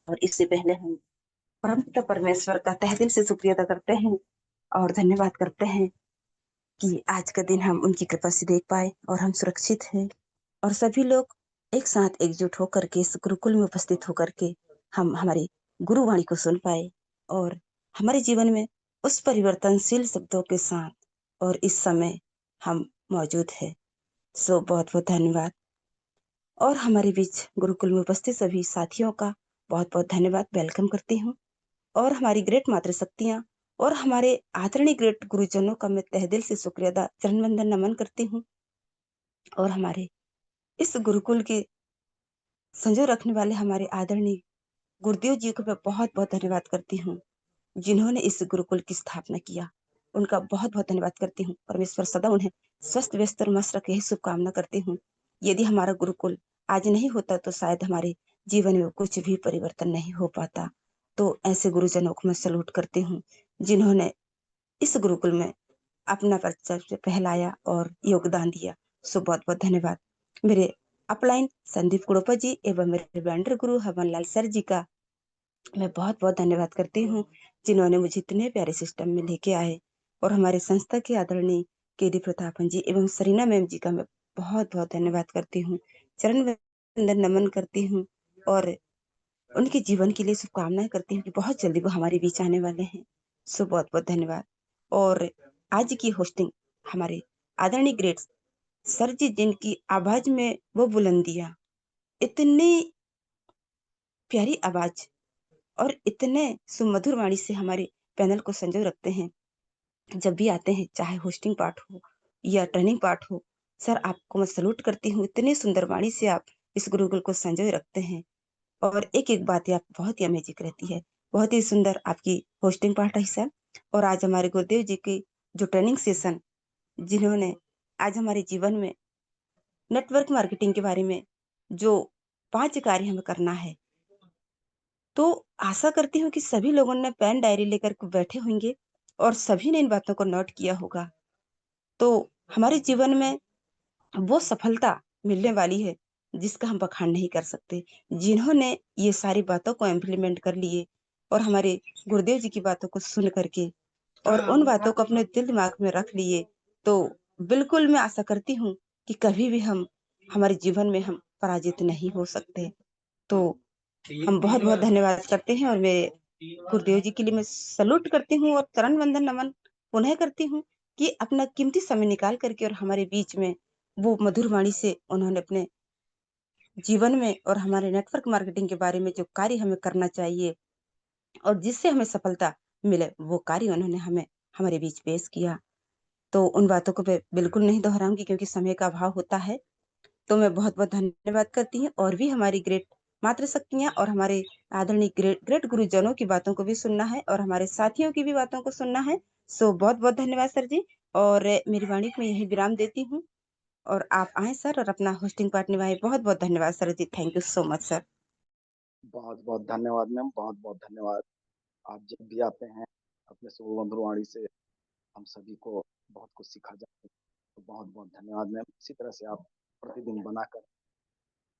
Speaker 6: और इससे पहले हम परमपिता परमेश्वर का तहे दिल से शुक्रिया अदा करते हैं और धन्यवाद करते हैं कि आज का दिन हम उनकी कृपा से देख पाए और हम सुरक्षित हैं, और सभी लोग एक साथ एकजुट होकर के इस गुरुकुल में उपस्थित होकर के हम हमारी गुरुवाणी को सुन पाए, और हमारे जीवन में उस परिवर्तनशील शब्दों के साथ और इस समय हम मौजूद हैं। सो बहुत बहुत धन्यवाद। और हमारे बीच गुरुकुल में उपस्थित सभी साथियों का बहुत बहुत धन्यवाद वेलकम करती हूँ। और हमारी ग्रेट मातृशक्तियाँ और हमारे आदरणीय ग्रेट गुरुजनों का मैं तहे दिल से शुक्रिया अदा, चरण वंदन, नमन करती हूँ। और हमारे इस गुरुकुल के संजो रखने वाले हमारे आदरणीय गुरुदेव जी को मैं बहुत बहुत धन्यवाद करती हूँ, जिन्होंने इस गुरुकुल की स्थापना किया। उनका बहुत बहुत धन्यवाद करती हूँ। परमेश्वर सदा उन्हें स्वस्थ व्यस्त और मस्त रखे, यही शुभकामना करती हूँ। यदि हमारा गुरुकुल आज नहीं होता तो शायद हमारे जीवन में कुछ भी परिवर्तन नहीं हो पाता। तो ऐसे गुरुजनों को मैं सलूट करती हूँ, जिन्होंने इस गुरुकुल में अपना परिचय फैलाया और योगदान दिया। सो बहुत बहुत धन्यवाद। मेरे अपलाइन संदीप कुड़ोपा जी एवं मेरे ब्लेंडर गुरु हवन लाल सर जी का मैं बहुत बहुत धन्यवाद करती हूँ, जिन्होंने मुझे इतने प्यारे सिस्टम में लेके आए। और हमारे संस्था के आदरणीय केडी प्रतापन जी एवं सरीना मैम जी का मैं बहुत बहुत धन्यवाद करती हूँ, चरण वंदन नमन करती हूँ, और उनके जीवन के लिए शुभकामनाएं करती हूँ कि बहुत जल्दी वो हमारे बीच आने वाले हैं। सो बहुत बहुत धन्यवाद। और आज की होस्टिंग हमारे आदरणीय ग्रेट सर जी, जिनकी आवाज में वो बुलंदियां, इतनी प्यारी आवाज और इतने सुमधुर वाणी से हमारे पैनल को संजो रखते हैं। जब भी आते हैं, चाहे होस्टिंग पार्ट हो या ट्रेनिंग पार्ट हो, सर आपको मैं सलूट करती हूँ। इतने सुंदर वाणी से आप इस गुरुकुल को संजोए रखते हैं, और एक एक बात आप बहुत ही अमेजिंग रहती है। बहुत ही सुंदर आपकी होस्टिंग पार्ट है सर। और आज हमारे गुरुदेव जी की जो ट्रेनिंग सेशन, जिन्होंने आज हमारे जीवन में नेटवर्क मार्केटिंग के बारे में जो 5 कार्य हमें करना है, तो आशा करती हूँ कि सभी लोगों ने पेन डायरी लेकर के बैठे होंगे और सभी ने इन बातों को नोट किया होगा। तो हमारे जीवन में वो सफलता मिलने वाली है जिसका हम बखान नहीं कर सकते। जिन्होंने ये सारी बातों को इम्प्लीमेंट कर लिए और हमारे गुरुदेव जी की बातों को सुन करके और उन बातों को अपने दिल दिमाग में रख लिए, तो बिल्कुल मैं आशा करती हूँ कि कभी भी हम हमारे जीवन में हम पराजित नहीं हो सकते। तो हम बहुत बहुत धन्यवाद करते हैं, और मेरे गुरुदेव जी के लिए मैं सलूट करती हूँ और चरण वंदन नमन पुनः करती हूँ कि अपना कीमती समय निकाल करके और हमारे बीच में वो मधुर वाणी से उन्होंने अपने जीवन में और हमारे नेटवर्क मार्केटिंग के बारे में जो कार्य हमें करना चाहिए और जिससे हमें सफलता मिले, वो कार्य उन्होंने हमें हमारे बीच पेश किया। तो उन बातों को मैं बिल्कुल नहीं दोहराऊंगी क्योंकि समय का अभाव होता है। तो मैं बहुत बहुत धन्यवाद करती हूँ, और भी हमारी ग्रेट मातृशक्तियाँ और हमारे आदरणीय ग्रेट ग्रेट गुरुजनों की बातों को भी सुनना है और हमारे साथियों की भी बातों को सुनना है। सो बहुत बहुत धन्यवाद सर जी। और मेरी वाणी को मैं यही विराम देती हूँ, और आप आए सर और अपना होस्टिंग पार्ट निभाए। बहुत बहुत धन्यवाद sir ji. Thank you so much sir.
Speaker 1: बहुत बहुत धन्यवाद मैम, बहुत बहुत धन्यवाद। आप जब भी आते हैं अपने सुमधुर वाणी से हम सभी को बहुत कुछ सिखा जाते हैं। तो बहुत बहुत धन्यवाद मैम। इसी तरह से आप प्रतिदिन बनाकर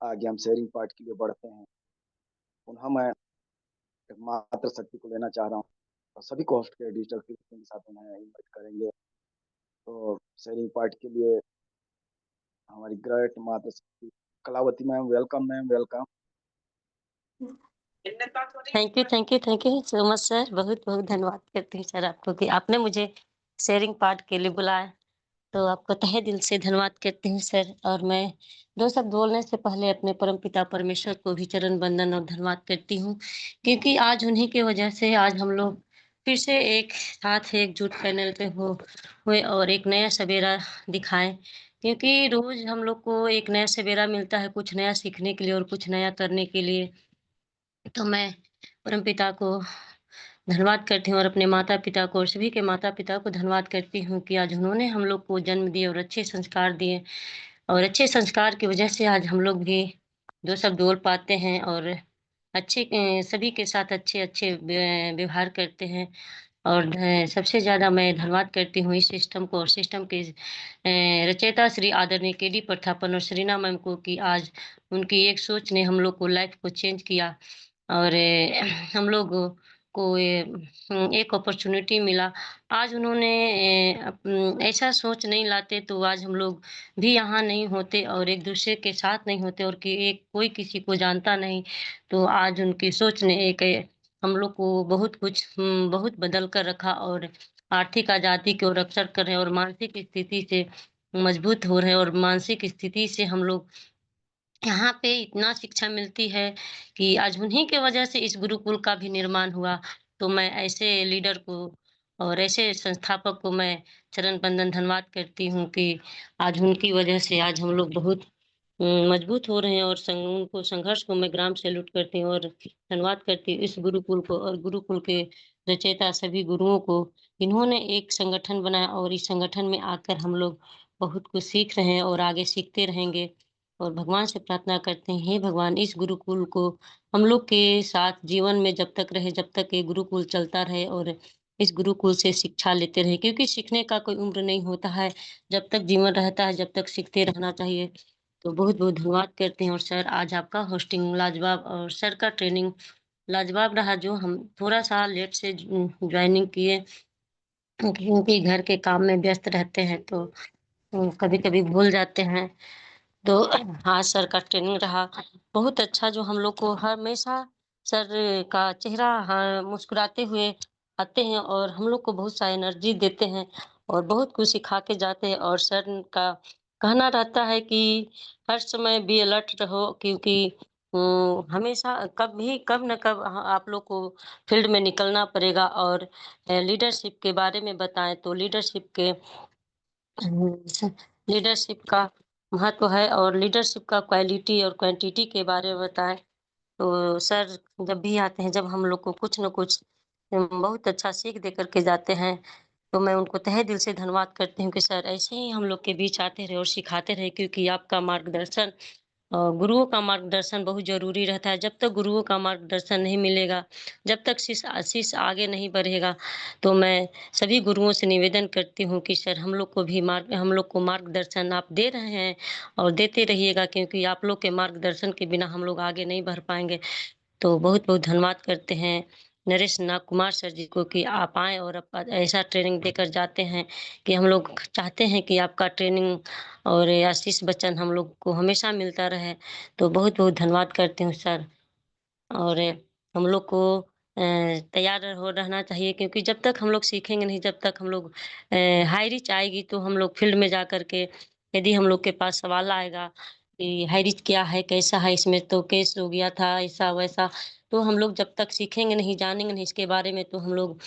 Speaker 1: आगे हम शेयरिंग पार्ट के लिए बढ़ते हैं। पुनः मैं एक मातृशक्ति को लेना चाह रहा हूँ, और सभी को होस्ट के डिजिटल के साथ उन्हें इन्वाइट करेंगे। तो शेयरिंग पार्ट के लिए हमारी ग्रेट मातृशक्ति Kalavati ma'am, welcome ma'am, welcome.
Speaker 5: Thank you so much sir. बहुत बहुत धन्यवाद करती हूँ सर आपको कि आपने मुझे शेयरिंग पार्ट के लिए बुलाया। तो आपको तहे दिल से धन्यवाद कहते हैं सर। और मैं 2 शब्द बोलने से पहले अपने परमपिता परमेश्वर को भी चरण वंदन और धन्यवाद करती हूँ, क्योंकि आज उन्हीं की वजह से आज हम लोग फिर से एक साथ एकजुट पैनल पे हुए और एक नया सवेरा दिखाएँ। क्योंकि रोज़ हम लोग को एक नया सवेरा मिलता है, कुछ नया सीखने के लिए और कुछ नया करने के लिए। तो मैं परमपिता को धन्यवाद करती हूँ और अपने माता-पिता को और सभी के माता-पिता को धन्यवाद करती हूँ कि आज उन्होंने हम लोग को जन्म दिए और अच्छे संस्कार दिए और अच्छे संस्कार की वजह से आज हम लोग भी 2 शब्द बोल पाते हैं और अच्छे सभी के साथ अच्छे-अच्छे व्यवहार करते हैं। और सबसे ज़्यादा मैं धन्यवाद करती हूँ इस सिस्टम को और सिस्टम के रचयिता श्री आदरणीय केडी प्रथापन और सरीना मैम को कि आज उनकी एक सोच ने हम लोग को लाइफ को चेंज किया और हम लोग को एक अपॉर्चुनिटी मिला। आज उन्होंने ऐसा सोच नहीं लाते तो आज हम लोग भी यहाँ नहीं होते और एक-दूसरे के साथ नहीं होते और कि एक कोई किसी को जानता नहीं। तो आज उनकी सोच ने एक हम लोग को बहुत कुछ बहुत बदल कर रखा और आर्थिक आज़ादी की ओर अग्रसर कर रहे हैं और मानसिक स्थिति से मजबूत हो रहे हैं और मानसिक स्थिति से हम लोग यहाँ पे इतना शिक्षा मिलती है कि आज उन्हीं के वजह से इस गुरुकुल का भी निर्माण हुआ। तो मैं ऐसे लीडर को और ऐसे संस्थापक को मैं चरण बंदन धन्यवाद करती हूँ कि आज उनकी वजह से आज हम लोग बहुत मजबूत हो रहे हैं और उनको संघर्ष को मैं ग्राम सैल्यूट करती हूँ और धन्यवाद करती हूँ इस गुरुकुल को और गुरुकुल के रचयिता सभी गुरुओं को। इन्होंने एक संगठन बनाया और इस संगठन में आकर हम लोग बहुत कुछ सीख रहे हैं और आगे सीखते रहेंगे। और भगवान से प्रार्थना करते हैं, हे भगवान इस गुरुकुल को हम लोग के साथ जीवन में जब तक रहे, जब तक ये गुरुकुल चलता रहे और इस गुरुकुल से शिक्षा लेते रहे क्योंकि सीखने का कोई उम्र नहीं होता है। जब तक जीवन रहता है, जब तक सीखते रहना चाहिए। तो बहुत-बहुत धन्यवाद करते हैं और सर आज आपका होस्टिंग लाजवाब और सर का ट्रेनिंग लाजवाब रहा जो हम थोड़ा-सा लेट से जॉइनिंग किए क्योंकि घर के काम में व्यस्त रहते हैं तो कभी-कभी भूल जाते हैं। तो हाँ, सर का ट्रेनिंग रहा बहुत अच्छा जो हम लोग को हमेशा सर का चेहरा हाँ, मुस्कुराते हुए आते हैं और हम लोग को बहुत सा एनर्जी देते हैं और बहुत कुछ सिखा के जाते हैं और सर का कहना रहता है कि हर समय बी अलर्ट रहो क्योंकि हमेशा कब न कब आप लोग को फील्ड में निकलना पड़ेगा और लीडरशिप के बारे में बताएँ तो लीडरशिप का महत्व है और लीडरशिप का क्वालिटी और क्वांटिटी के बारे में बताएँ। तो सर जब भी आते हैं, जब हम लोग को कुछ न कुछ बहुत अच्छा सीख दे कर के जाते हैं, तो मैं उनको तहे दिल से धन्यवाद करती हूँ कि सर ऐसे ही हम लोग के बीच आते रहे और सिखाते रहे क्योंकि आपका मार्गदर्शन गुरुओं का मार्गदर्शन बहुत ज़रूरी रहता है। जब तक गुरुओं का मार्गदर्शन नहीं मिलेगा, जब तक शिष्य आगे नहीं बढ़ेगा, तो मैं सभी गुरुओं से निवेदन करती हूँ कि सर हम लोग को मार्गदर्शन आप दे रहे हैं और देते रहिएगा क्योंकि आप लोग के मार्गदर्शन के बिना हम लोग आगे नहीं बढ़ पाएँगे। तो बहुत-बहुत धन्यवाद करते हैं नरेश नाग कुमार सर जी को कि आप आएँ और ऐसा ट्रेनिंग देकर जाते हैं कि हम लोग चाहते हैं कि आपका ट्रेनिंग और आशीष वचन हम लोग को हमेशा मिलता रहे। तो बहुत-बहुत धन्यवाद करती हूँ सर और हम लोग को तैयार हो रहना चाहिए क्योंकि जब तक हम लोग सीखेंगे नहीं, जब तक हम लोग हाई रिच आएगी तो हम लोग फील्ड में जाकर के यदि हम लोग के पास सवाल आएगा कि हाई रिच क्या है, कैसा है, इसमें तो केस हो गया था, ऐसा-वैसा, तो हम लोग जब तक सीखेंगे नहीं, जानेंगे नहीं इसके बारे में तो हम लोग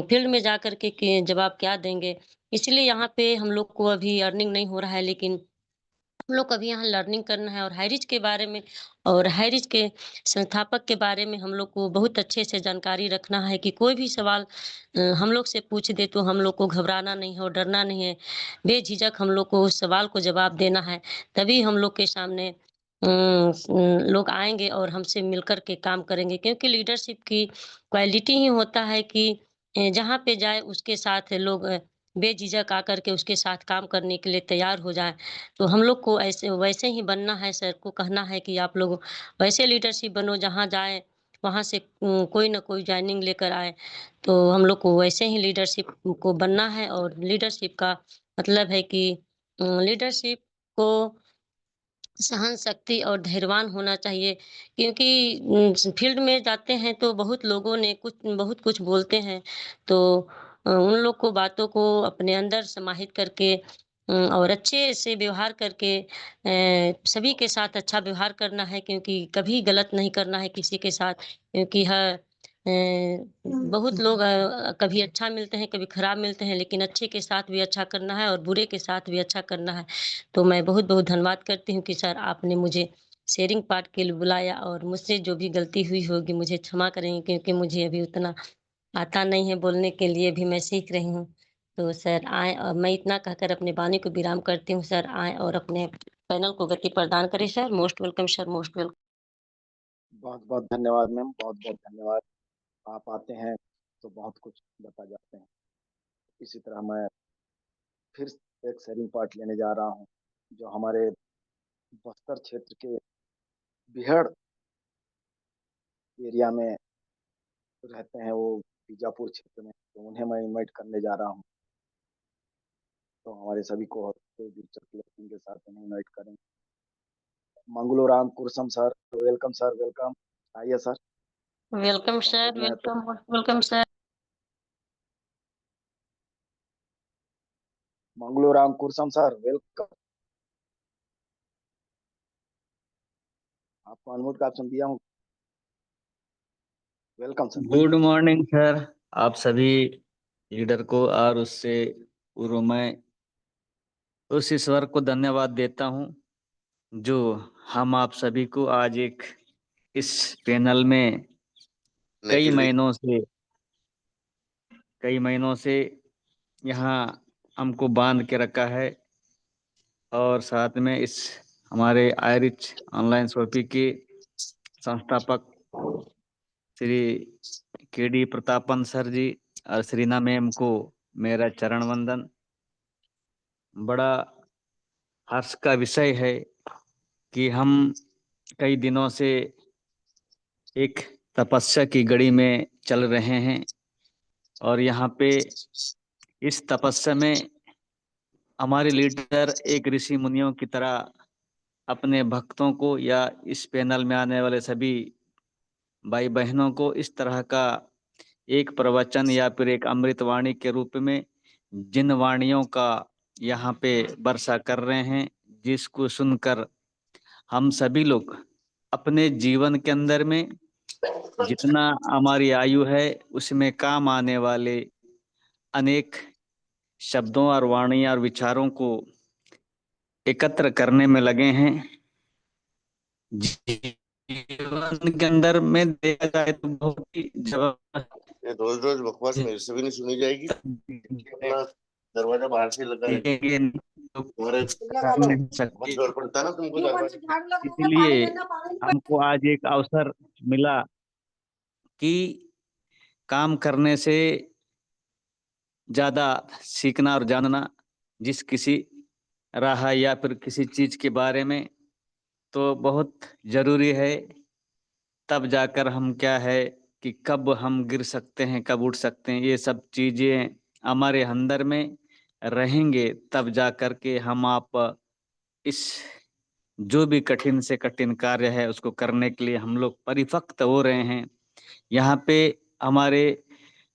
Speaker 5: फील्ड में जाकर के जवाब क्या देंगे? इसलिए यहाँ पे हम लोग को अभी अर्निंग नहीं हो रहा है लेकिन हम लोग को अभी यहाँ लर्निंग करना है और हाईरिच के बारे में और हाईरिच के संस्थापक के बारे में हम लोग को बहुत अच्छे से जानकारी रखना है कि कोई भी सवाल हम लोग से पूछ दे तो हम लोग को घबराना नहीं है और डरना नहीं है। बेझिझक हम लोग को उस सवाल को जवाब देना है, तभी हम लोग के सामने लोग आएँगे और हमसे मिलकर के काम करेंगे क्योंकि लीडरशिप की क्वालिटी ही होता है कि जहाँ पे जाए उसके साथ लोग बेझिझक आकर के उसके साथ काम करने के लिए तैयार हो जाएँ। तो हम लोग को ऐसे वैसे ही बनना है, सर को कहना है कि आप लोग वैसे लीडरशिप बनो जहाँ जाएँ, वहाँ से कोई न कोई जॉइनिंग लेकर आए। तो हम लोग को वैसे ही लीडरशिप को बनना है और लीडरशिप का मतलब है कि लीडरशिप को सहन शक्ति और धैर्यवान होना चाहिए क्योंकि फील्ड में जाते हैं तो बहुत लोगों ने बहुत कुछ बोलते हैं तो उन लोग को बातों को अपने अंदर समाहित करके और अच्छे से व्यवहार करके सभी के साथ अच्छा व्यवहार करना है, क्योंकि कभी गलत नहीं करना है किसी के साथ, क्योंकि बहुत लोग कभी अच्छा मिलते हैं, कभी खराब मिलते हैं, लेकिन अच्छे के साथ भी अच्छा करना है और बुरे के साथ भी अच्छा करना है। तो मैं बहुत-बहुत धन्यवाद करती हूँ कि सर आपने मुझे शेयरिंग पार्ट के लिए बुलाया, और मुझसे जो भी गलती हुई होगी मुझे क्षमा करेंगे, क्योंकि मुझे अभी उतना आता नहीं है, बोलने के लिए भी मैं सीख रही हूँ। तो सर आएँ, और मैं इतना कहकर अपनी वाणी को विराम करती हूँ। सर आएँ और अपने पैनल को गति प्रदान करें sir. Most welcome sir, most welcome.
Speaker 1: बहुत बहुत धन्यवाद मैम, बहुत बहुत धन्यवाद। आप आते हैं तो बहुत कुछ बता जाते हैं। इसी तरह मैं फिर एक शेयरिंग पार्ट लेने जा रहा हूँ, जो हमारे बस्तर क्षेत्र के बिहड़ एरिया में रहते हैं, वो बीजापुर क्षेत्र में, तो उन्हें मैं इनवाइट करने जा रहा हूँ। तो हमारे सभी को दिलचस्प लोगों के साथ उन्हें इनवाइट करेंगे। Manglo Ram Kursam sir, welcome sir, welcome. आइए सर।
Speaker 5: वेलकम सर,
Speaker 1: संसद में है तो
Speaker 5: welcome, most welcome sir.
Speaker 1: Manglo Ram Kursam sir, welcome. आपको अनम्यूट का ऑप्शन दिया हूँ। Welcome sir.
Speaker 7: Good morning sir, आप सभी लीडर को और उससे पूर्व मैं उस ईश्वर को धन्यवाद देता हूं जो हम आप सभी को आज एक इस पैनल में कई
Speaker 4: नेटिली
Speaker 7: महीनों से यहाँ हमको बांध के रखा है, और साथ में इस हमारे आयरिच ऑनलाइन शॉपिंग के संस्थापक श्री के.डी. प्रतापन सर जी और श्रीना मैम को मेरा चरण वंदन। बड़ा हर्ष का विषय है कि हम कई दिनों से एक तपस्या की घड़ी में चल रहे हैं, और यहाँ पे इस तपस्या में हमारे लीडर एक ऋषि मुनियों की तरह अपने भक्तों को या इस पैनल में आने वाले सभी भाई बहनों को इस तरह का एक प्रवचन या फिर एक अमृत वाणी के रूप में जिन वाणियों का यहाँ पे वर्षा कर रहे हैं, जिसको सुनकर हम सभी लोग अपने जीवन के अंदर में जितना हमारी आयु है उसमें काम आने वाले अनेक शब्दों और वाणियों और विचारों को एकत्र करने में लगे हैं। जीवन के अंदर में देखा जाए तो बहुत ही
Speaker 4: ये रोज रोज बकवास मेरे से भी नहीं सुनी जाएगी। अपना दरवाजा बाहर से लगा है, तुम्हारे बहुत जोर पड़ता है ना तुमको दरवाजा।
Speaker 7: इसलिए हमको आज एक अवसर मिला कि काम करने से ज्यादा सीखना और जानना, जिस किसी राह या फिर किसी चीज के बारे में, तो बहुत जरूरी है। तब जाकर हम क्या है कि कब हम गिर सकते हैं, कब उठ सकते हैं, ये सब चीजें हमारे अंदर में रहेंगे, तब जाकर के हम आप इस जो भी कठिन से कठिन कार्य है उसको करने के लिए हम लोग परिपक्व हो रहे हैं। यहाँ पे हमारे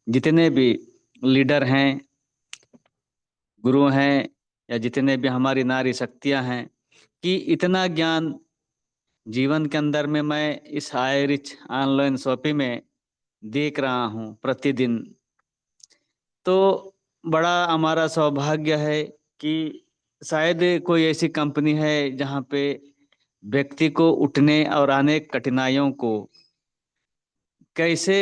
Speaker 7: जितने भी लीडर हैं, गुरु हैं, या जितने भी हमारी नारी शक्तियां हैं, कि इतना ज्ञान जीवन के अंदर में मैं इस आयरिच ऑनलाइन शॉपिंग में देख रहा हूँ प्रतिदिन। तो बड़ा हमारा सौभाग्य है कि शायद कोई ऐसी कंपनी है जहाँ पे व्यक्ति को उठने और अनेक कठिनाइयों को कैसे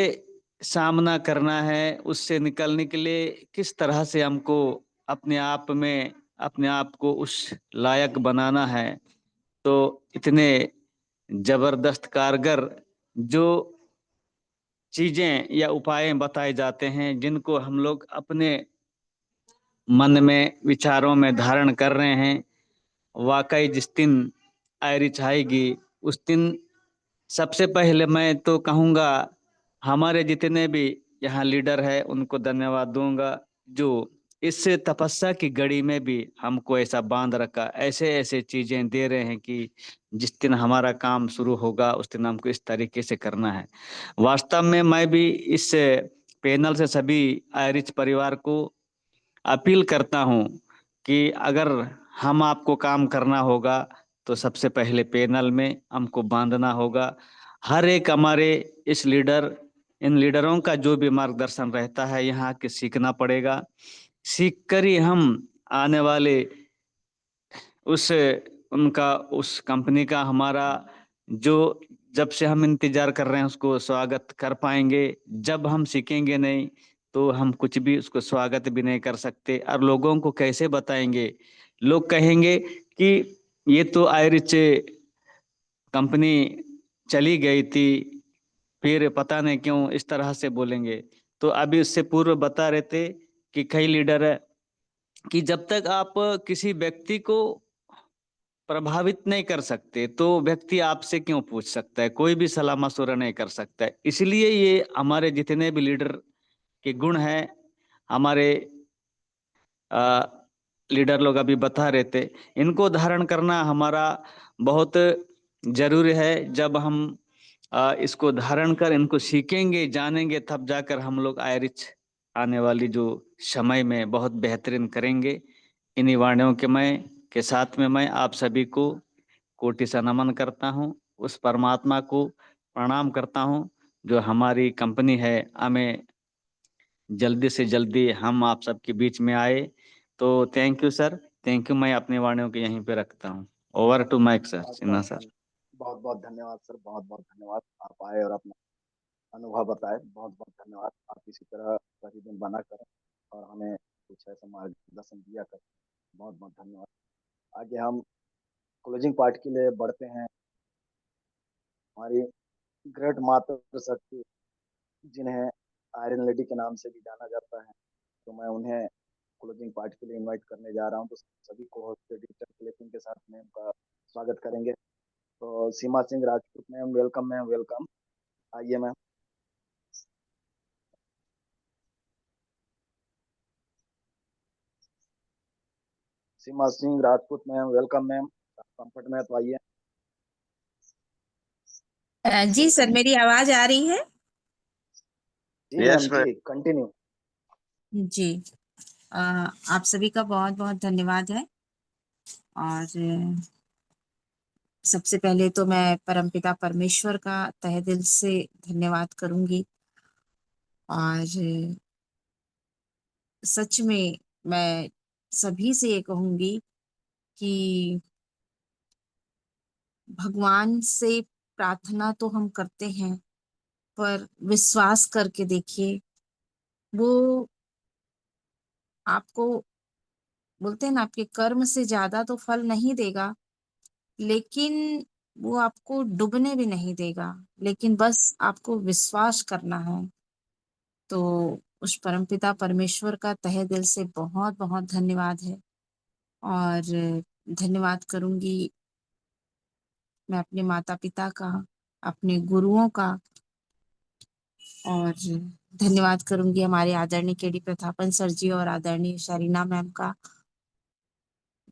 Speaker 7: सामना करना है, उससे निकलने के लिए किस तरह से हमको अपने आप में अपने आप को उस लायक बनाना है। तो इतने जबरदस्त कारगर जो चीजें या उपाय बताए जाते हैं, जिनको हम लोग अपने मन में विचारों में धारण कर रहे हैं, वाकई जिस दिन आयरिच आएगी उस दिन सबसे पहले मैं तो कहूँगा हमारे जितने भी यहाँ लीडर है उनको धन्यवाद दूंगा, जो इस तपस्या की घड़ी में भी हमको ऐसा बांध रखा, ऐसे ऐसे चीजें दे रहे हैं कि जिस दिन हमारा काम शुरू होगा उस दिन हमको इस तरीके से करना है। वास्तव में मैं भी इस पैनल से सभी आयरिच परिवार को अपील करता हूँ कि अगर हम आपको काम करना होगा तो सबसे पहले पैनल में हमको बांधना होगा। हर एक हमारे इन लीडरों का जो भी मार्गदर्शन रहता है यहाँ के सीखना पड़ेगा। सीख कर ही हम आने वाले उस कंपनी का हमारा जो जब से हम इंतजार कर रहे हैं उसको स्वागत कर पाएंगे। जब हम सीखेंगे नहीं तो हम कुछ भी उसको स्वागत भी नहीं कर सकते। और लोगों को कैसे बताएंगे? लोग कहेंगे कि ये तो आयरिच कंपनी चली गई थी, फिर पता नहीं क्यों इस तरह से बोलेंगे। तो अभी उससे पूर्व बता रहे थे कि कई लीडर है कि जब तक आप किसी व्यक्ति को प्रभावित नहीं कर सकते तो व्यक्ति आपसे क्यों पूछ सकता है? कोई भी सलाह मशवरा नहीं कर सकता है। इसलिए ये हमारे जितने भी लीडर के गुण हैं, हमारे लीडर लोग अभी बता रहे थे, इनको धारण करना हमारा बहुत जरूरी है। जब हम इसको धारण कर इनको सीखेंगे, जानेंगे, तब जाकर हम लोग आयरिच आने वाली जो समय में बहुत बेहतरीन करेंगे। इन्हीं वाणियों के साथ में मैं आप सभी को कोटि से नमन करता हूँ। उस परमात्मा को प्रणाम करता हूँ जो हमारी कंपनी है, हमें जल्दी से जल्दी हम आप सबके बीच में आए। तो thank you sir, thank you. मैं अपनी वाणियों को यहीं पे रखता हूँ। Over to mic sir, Sinha sir.
Speaker 1: बहुत बहुत धन्यवाद सर, बहुत बहुत धन्यवाद। आप आए और अपना अनुभव बताए, बहुत बहुत धन्यवाद। आप इसी तरह प्रतिदिन बना करें और हमें कुछ ऐसा मार्गदर्शन दिया करें। बहुत बहुत धन्यवाद। आगे हम क्लोजिंग पार्ट के लिए बढ़ते हैं। हमारी ग्रेट माता शक्ति, जिन्हें आयरन लेडी के नाम से भी जाना जाता है, तो मैं उन्हें क्लोजिंग पार्ट के लिए इनवाइट करने जा रहा हूँ। तो सभी को डिजिटल क्लिपिंग के साथ में उनका स्वागत करेंगे। तो Seema Singh Rajput ma'am, welcome ma'am, welcome. आइए ma'am. Seema Singh Rajput ma'am, welcome ma'am. Comfort में तो आइए।
Speaker 6: जी सर, मेरी आवाज आ रही है?
Speaker 1: जी मैम,
Speaker 4: यस मैम।
Speaker 1: जी कंटिन्यू।
Speaker 6: जी। आप सभी का बहुत बहुत धन्यवाद है। और सबसे पहले तो मैं परमपिता परमेश्वर का तहे दिल से धन्यवाद करूंगी। और सच में मैं सभी से ये कहूंगी कि भगवान से प्रार्थना तो हम करते हैं, पर विश्वास करके देखिए, वो आपको बोलते हैं ना, आपके कर्म से ज्यादा तो फल नहीं देगा, लेकिन वो आपको डूबने भी नहीं देगा, लेकिन बस आपको विश्वास करना है। तो उस परमपिता परमेश्वर का तहे दिल से बहुत बहुत धन्यवाद है। और धन्यवाद करूंगी मैं अपने माता पिता का, अपने गुरुओं का, और धन्यवाद करूंगी हमारे आदरणीय केडी प्रतापन सर जी और आदरणीय शरीना मैम का।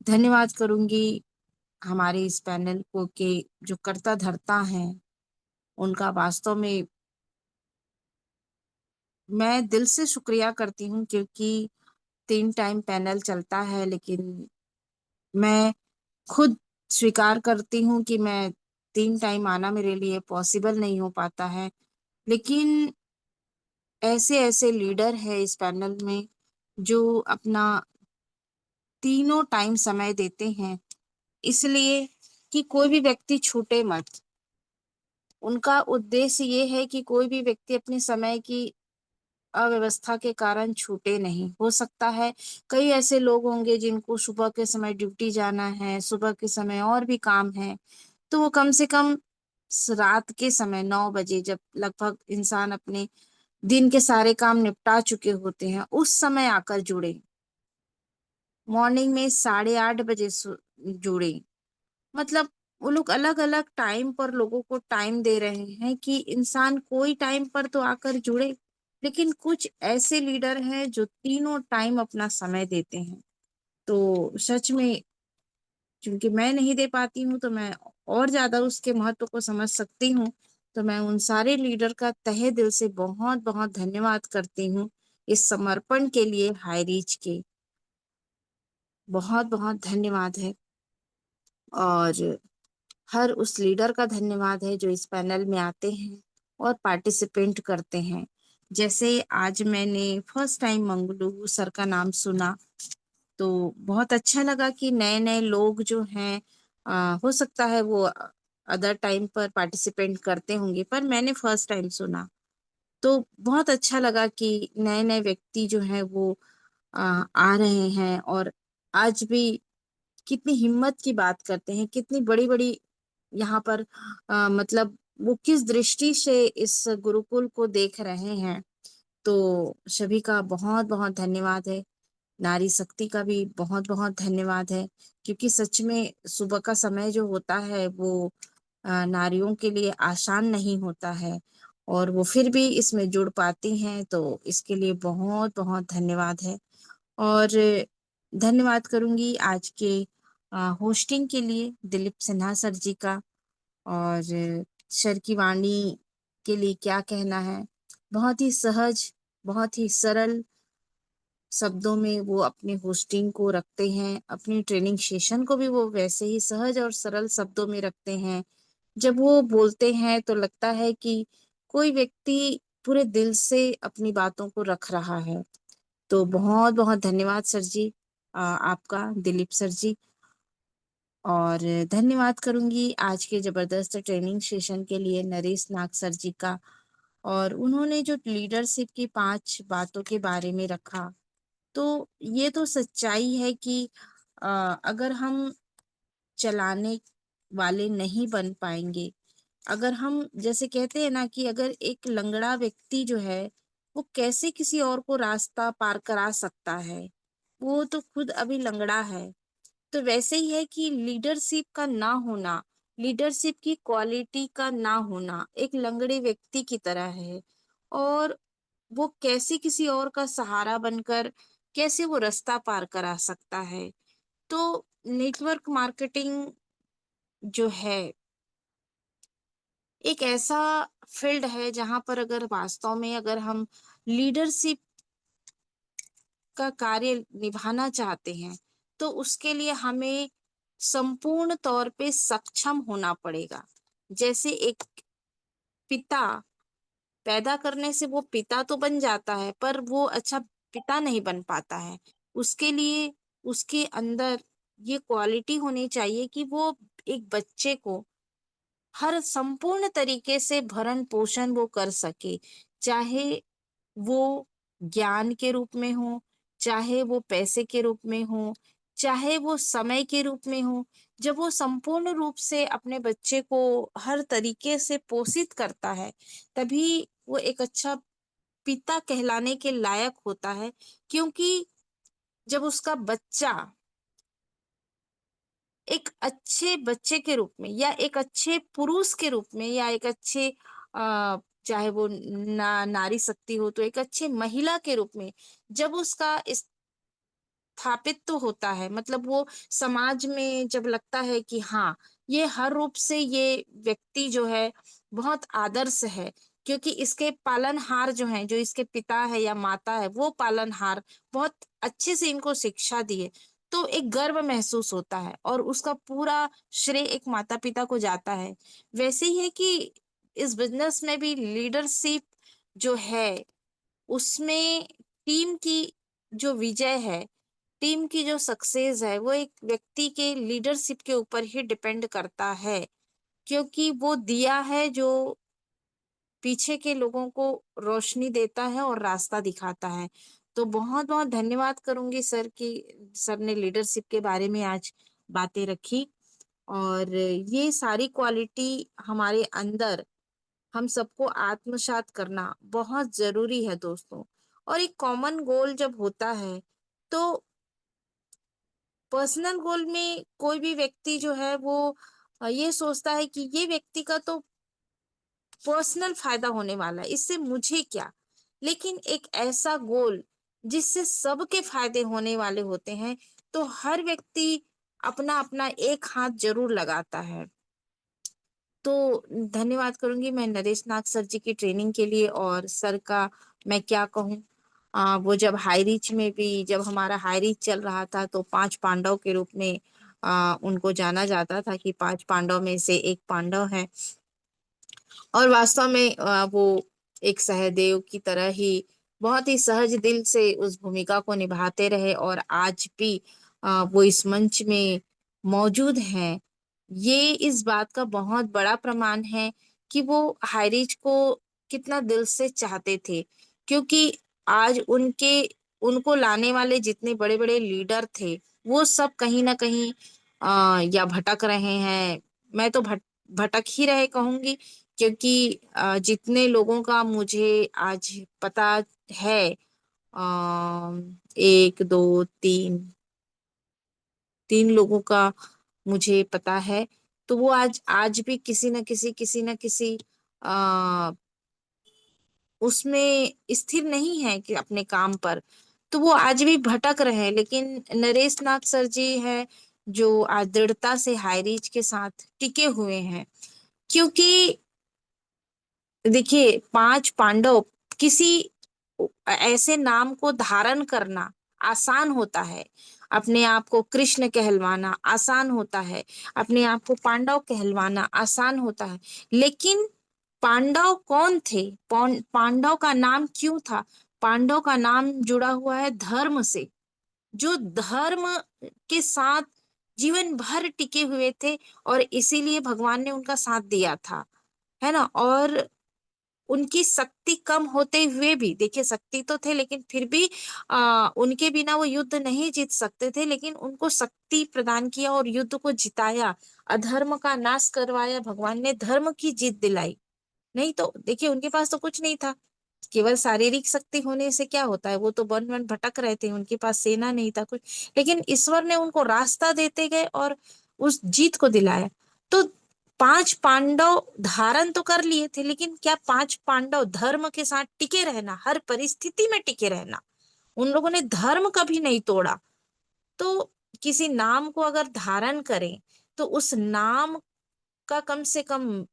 Speaker 6: धन्यवाद करूंगी हमारे इस पैनल को के जो कर्ता धर्ता हैं, उनका वास्तव में मैं दिल से शुक्रिया करती हूँ, क्योंकि 3 टाइम पैनल चलता है, लेकिन मैं खुद स्वीकार करती हूँ कि मैं 3 टाइम आना मेरे लिए पॉसिबल नहीं हो पाता है। लेकिन ऐसे ऐसे लीडर है इस पैनल में जो अपना तीनों टाइम समय देते हैं, इसलिए कि कोई भी व्यक्ति छूटे मत। उनका उद्देश्य ये है कि कोई भी व्यक्ति अपने समय की अव्यवस्था के कारण छूटे नहीं। हो सकता है कई ऐसे लोग होंगे जिनको सुबह के समय ड्यूटी जाना है, सुबह के समय और भी काम है, तो वो कम से कम रात के समय 9 बजे, जब लगभग इंसान अपने दिन के सारे काम निपटा चुके होते हैं, उस समय आकर जुड़े। मॉर्निंग में 8:30 बजे जुड़े। मतलब वो लोग अलग अलग टाइम पर लोगों को टाइम दे रहे हैं कि इंसान कोई टाइम पर तो आकर जुड़े। लेकिन कुछ ऐसे लीडर हैं जो तीनों टाइम अपना समय देते हैं। तो सच में क्योंकि मैं नहीं दे पाती हूँ, तो मैं और ज्यादा उसके महत्व को समझ सकती हूँ। तो मैं उन सारे लीडर का तहे दिल से बहुत बहुत धन्यवाद करती हूँ इस समर्पण के लिए हाई रीच के। बहुत बहुत धन्यवाद है। और हर उस लीडर का धन्यवाद है जो इस पैनल में आते हैं और पार्टिसिपेंट करते हैं। जैसे आज मैंने फर्स्ट टाइम मंगलू सर का नाम सुना तो बहुत अच्छा लगा कि नए नए लोग जो हैं हो सकता है वो अदर टाइम पर पार्टिसिपेंट करते होंगे, पर मैंने फर्स्ट टाइम सुना तो बहुत अच्छा लगा कि नए नए व्यक्ति जो हैं वो आ रहे हैं और आज भी कितनी हिम्मत की बात करते हैं, कितनी बड़ी बड़ी यहाँ पर मतलब वो किस दृष्टि से इस गुरुकुल को देख रहे हैं। तो सभी का बहुत बहुत धन्यवाद है। नारी शक्ति का भी बहुत बहुत धन्यवाद है, क्योंकि सच में सुबह का समय जो होता है वो नारियों के लिए आसान नहीं होता है और वो फिर भी इसमें जुड़ पाती हैं, तो इसके लिए बहुत बहुत धन्यवाद है। और धन्यवाद करूंगी आज के होस्टिंग के लिए दिलीप सिन्हा सर जी का। और सर की वाणी के लिए क्या कहना है, बहुत ही सहज, बहुत ही सरल शब्दों में वो अपनी होस्टिंग को रखते हैं, अपनी ट्रेनिंग सेशन को भी वो वैसे ही सहज और सरल शब्दों में रखते हैं। जब वो बोलते हैं तो लगता है कि कोई व्यक्ति पूरे दिल से अपनी बातों को रख रहा है। तो बहुत बहुत धन्यवाद सर जी, आपका दिलीप सर जी। और धन्यवाद करूंगी आज के जबरदस्त ट्रेनिंग सेशन के लिए नरेश नाग सर जी का। और उन्होंने जो लीडरशिप की 5 बातों के बारे में रखा, तो ये तो सच्चाई है कि अगर हम चलाने वाले नहीं बन पाएंगे, अगर हम जैसे कहते हैं ना कि अगर एक लंगड़ा व्यक्ति जो है वो कैसे किसी और को रास्ता पार करा सकता है, वो तो खुद अभी लंगड़ा है। तो वैसे ही है कि लीडरशिप का ना होना, लीडरशिप की क्वालिटी का ना होना एक लंगड़े व्यक्ति की तरह है। और वो कैसे किसी और का सहारा बनकर कैसे वो रास्ता पार करा सकता है। तो नेटवर्क मार्केटिंग जो है एक ऐसा फील्ड है जहां पर अगर वास्तव में अगर हम लीडरशिप का कार्य निभाना चाहते हैं तो उसके लिए हमें संपूर्ण तौर पे सक्षम होना पड़ेगा। जैसे एक पिता पैदा करने से वो पिता तो बन जाता है, पर वो अच्छा पिता नहीं बन पाता है। उसके लिए उसके अंदर ये क्वालिटी होनी चाहिए कि वो एक बच्चे को हर संपूर्ण तरीके से भरण पोषण वो कर सके, चाहे वो ज्ञान के रूप में हो, चाहे वो पैसे के रूप में हो, चाहे वो समय के रूप में हो। जब वो संपूर्ण रूप से अपने बच्चे को हर तरीके से पोषित करता है, तभी वो एक अच्छा पिता कहलाने के लायक होता है। क्योंकि जब उसका बच्चा एक अच्छे बच्चे के रूप में या एक अच्छे पुरुष के रूप में या एक अच्छे चाहे वो नारी शक्ति हो तो एक अच्छे महिला के रूप में जब उसका स्थापित तो होता है, मतलब वो समाज में जब लगता है कि हाँ, ये हर रूप से ये व्यक्ति जो है बहुत आदर्श है, क्योंकि इसके पालनहार जो हैं, जो इसके पिता है या माता है, वो पालनहार बहुत अच्छे से इनको शिक्षा दिए, तो एक गर्व महसूस होता है और उसका पूरा श्रेय एक माता पिता को जाता है। वैसे ही है कि इस बिजनेस में भी लीडरशिप जो है उसमें टीम की जो विजय है, टीम की जो सक्सेस है, वो एक व्यक्ति के लीडरशिप के ऊपर ही डिपेंड करता है। क्योंकि वो दिया है जो पीछे के लोगों को रोशनी देता है और रास्ता दिखाता है। तो बहुत बहुत धन्यवाद करूंगी सर की सर ने लीडरशिप के बारे में आज बातें रखी। और ये सारी क्वालिटी हमारे अंदर हम सबको आत्मसात करना बहुत जरूरी है दोस्तों। और एक कॉमन गोल जब होता है तो पर्सनल गोल में कोई भी व्यक्ति जो है वो ये सोचता है कि ये व्यक्ति का तो पर्सनल फायदा होने वाला है, इससे मुझे क्या। लेकिन एक ऐसा गोल जिससे सबके फायदे होने वाले होते हैं, तो हर व्यक्ति अपना अपना एक हाथ जरूर लगाता है। तो धन्यवाद करूंगी मैं नरेश नाग सर जी की ट्रेनिंग के लिए। और सर का मैं क्या कहूँ,
Speaker 8: वो जब हाई रीच में भी, जब हमारा हाई रीच चल रहा था, तो 5 पांडव के रूप में उनको जाना जाता था कि 5 पांडव में से एक पांडव है। और वास्तव में वो एक सहदेव की तरह ही बहुत ही सहज दिल से उस भूमिका को निभाते रहे, और आज भी वो इस मंच में मौजूद हैं। ये इस बात का बहुत बड़ा प्रमाण है कि वो हाईरीच को कितना दिल से चाहते थे, क्योंकि आज उनको लाने वाले जितने बड़े बड़े लीडर थे, वो सब कहीं ना कहीं या भटक रहे हैं। मैं तो भटक ही रहे कहूंगी, क्योंकि जितने लोगों का मुझे आज पता है, 1 2 3 लोगों का मुझे पता है, तो वो आज आज भी किसी न किसी उसमें स्थिर नहीं है कि अपने काम पर, तो वो आज भी भटक रहे हैं। लेकिन नरेश नाग सर जी है जो आज दृढ़ता से हाईरीच के साथ टिके हुए हैं। क्योंकि देखिए, 5 पांडव, किसी ऐसे नाम को धारण करना आसान होता है, अपने आप को कृष्ण कहलवाना आसान होता है, अपने आप को पांडव कहलवाना आसान होता है। लेकिन पांडव कौन थे? पांडव का नाम क्यों था? पांडव का नाम जुड़ा हुआ है धर्म से, जो धर्म के साथ जीवन भर टिके हुए थे, और इसीलिए भगवान ने उनका साथ दिया था, है ना। और उनकी शक्ति कम होते हुए भी, देखिए शक्ति तो थे लेकिन फिर भी उनके बिना वो युद्ध नहीं जीत सकते थे, लेकिन उनको शक्ति प्रदान किया और युद्ध को जिताया, अधर्म का नाश करवाया, भगवान ने धर्म की जीत दिलाई। नहीं तो देखिए, उनके पास तो कुछ नहीं था, केवल शारीरिक शक्ति होने से क्या होता है, वो तो वन वन भटक रहे थे, उनके पास सेना नहीं था कुछ, लेकिन ईश्वर ने उनको रास्ता देते गए और उस जीत को दिलाया। तो 5 पांडव धारण तो कर लिए थे, लेकिन क्या 5 पांडव धर्म के साथ टिके रहना, हर परिस्थिति में टिके रहना, उन लोगों ने धर्म कभी नहीं तोड़ा। तो किसी नाम को अगर धारण करें, तो उस नाम का कम से कम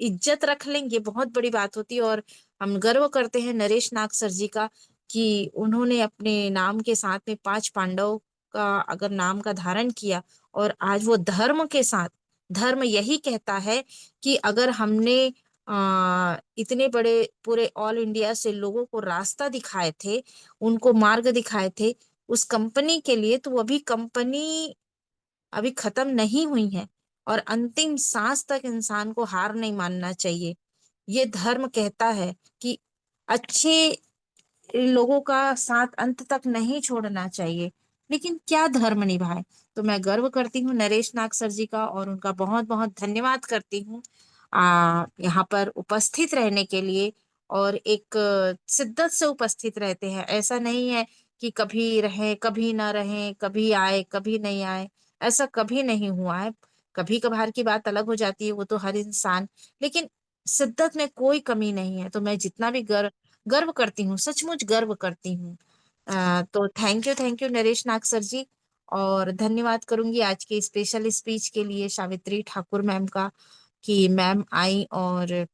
Speaker 8: इज्जत रख लेंगे, बहुत बड़ी बात होती है। और हम गर्व करते हैं नरेश नाग सर जी का, कि उन्होंने अपने नाम के साथ में 5 पांडव का अगर नाम का धारण किया, और आज वो धर्म के साथ, धर्म यही कहता है कि अगर हमने इतने बड़े पूरे ऑल इंडिया से लोगों को रास्ता दिखाए थे, उनको मार्ग दिखाए थे उस कंपनी के लिए, तो वही कंपनी अभी खत्म नहीं हुई है, और अंतिम सांस तक इंसान को हार नहीं मानना चाहिए। ये धर्म कहता है कि अच्छे लोगों का साथ अंत तक नहीं छोड़ना चाहिए, लेकिन क्या धर्म निभाए। तो मैं गर्व करती हूँ नरेश नाग सर जी का, और उनका बहुत बहुत धन्यवाद करती हूँ यहाँ पर उपस्थित रहने के लिए, और एक शिद्दत से उपस्थित रहते हैं। ऐसा नहीं है कि कभी रहे कभी ना रहे, कभी आए कभी नहीं आए, ऐसा कभी नहीं हुआ है। कभी कभार की बात अलग हो जाती है, वो तो हर इंसान, लेकिन शिद्दत में कोई कमी नहीं है। तो मैं जितना भी गर्व करती हूँ, सचमुच गर्व करती हूँ। तो thank you Naresh Nag sir ji. और धन्यवाद करूंगी आज के स्पेशल स्पीच के लिए सावित्री ठाकुर मैम का, कि मैम आई और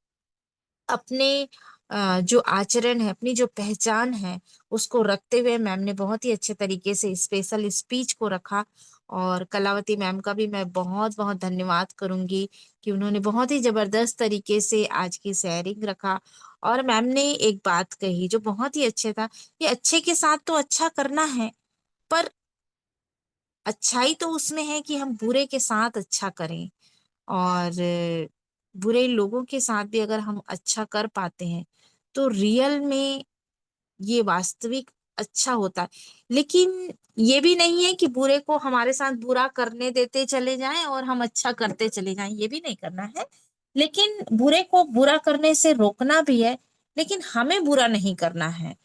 Speaker 8: अपने जो आचरण है, अपनी जो पहचान है, उसको रखते हुए मैम ने बहुत ही अच्छे तरीके से स्पेशल स्पीच को रखा। और कलावती मैम का भी मैं बहुत बहुत धन्यवाद करूंगी कि उन्होंने बहुत ही जबरदस्त तरीके से आज की शेयरिंग रखा। और मैम ने एक बात कही जो बहुत ही अच्छे था, कि अच्छे के साथ तो अच्छा करना है, पर अच्छाई तो उसमें है कि हम बुरे के साथ अच्छा करें। और बुरे लोगों के साथ भी अगर हम अच्छा कर पाते हैं, तो रियल में ये वास्तविक अच्छा होता है। लेकिन ये भी नहीं है कि बुरे को हमारे साथ बुरा करने देते चले जाएं और हम अच्छा करते चले जाएं, ये भी नहीं करना है। लेकिन बुरे को बुरा करने से रोकना भी है, लेकिन हमें बुरा नहीं करना है।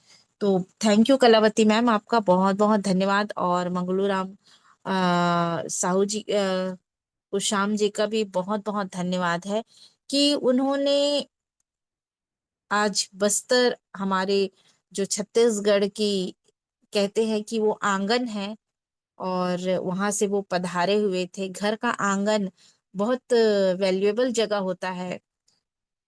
Speaker 8: तो थैंक यू कलावती मैम, आपका बहुत बहुत धन्यवाद। और मंगलू राम साहू जी, कुशाम जी का भी बहुत बहुत धन्यवाद है, कि उन्होंने आज बस्तर, हमारे जो छत्तीसगढ़ की कहते हैं कि वो आंगन है, और वहां से वो पधारे हुए थे। घर का आंगन बहुत वैल्यूएबल जगह होता है,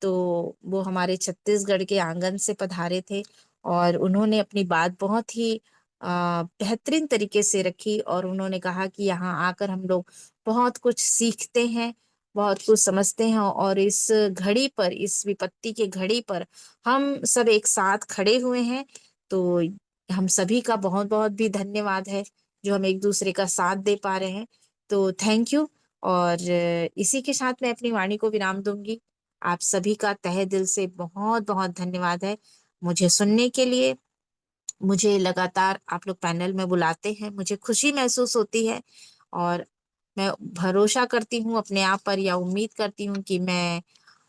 Speaker 8: तो वो हमारे छत्तीसगढ़ के आंगन से पधारे थे। और उन्होंने अपनी बात बहुत ही बेहतरीन तरीके से रखी और उन्होंने कहा कि यहाँ आकर हम लोग बहुत कुछ सीखते हैं, बहुत कुछ समझते हैं और इस घड़ी पर, इस विपत्ति के घड़ी पर हम सब एक साथ खड़े हुए हैं। तो हम सभी का बहुत बहुत भी धन्यवाद है जो हम एक दूसरे का साथ दे पा रहे हैं। तो थैंक यू। और इसी के साथ मैं अपनी वाणी को विराम दूंगी। आप सभी का तहे दिल से बहुत बहुत धन्यवाद है मुझे सुनने के लिए। मुझे लगातार आप लोग पैनल में बुलाते हैं, मुझे खुशी महसूस होती है और मैं भरोसा करती हूँ अपने आप पर, या उम्मीद करती हूँ कि मैं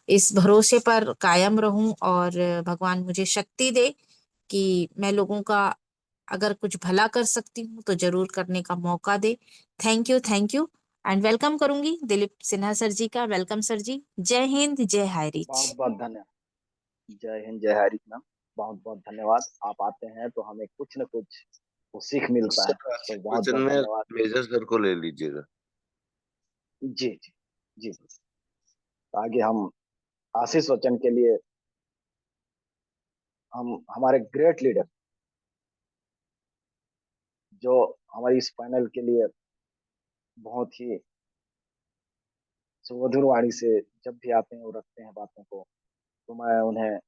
Speaker 8: इस भरोसे पर कायम रहूं और भगवान मुझे शक्ति दे कि मैं लोगों का अगर कुछ भला कर सकती हूँ तो जरूर करने का मौका दे। थैंक यू एंड वेलकम करूंगी दिलीप सिन्हा सर जी का। वेलकम सर जी। जय हिंद, जय हाय रिच।
Speaker 2: बहुत बहुत धन्यवाद। जय हिंद, जय हरित मैम। बहुत बहुत धन्यवाद। आप आते हैं तो हमें कुछ न कुछ तो सीख मिलता है,
Speaker 4: सर,
Speaker 2: तो
Speaker 4: आखिरी
Speaker 2: बहुत
Speaker 4: क्वेश्चन
Speaker 2: बहुत
Speaker 4: में
Speaker 2: धन्यवाद।
Speaker 4: मेजर सर को ले लीजिएगा।
Speaker 2: जी जी जी। तो आगे हम आशीष वचन के लिए हम हमारे ग्रेट लीडर जो हमारी इस पैनल के लिए बहुत ही सुमधुर वाणी से जब भी आते हैं वो रखते हैं बातों को, तो मैं उन्हें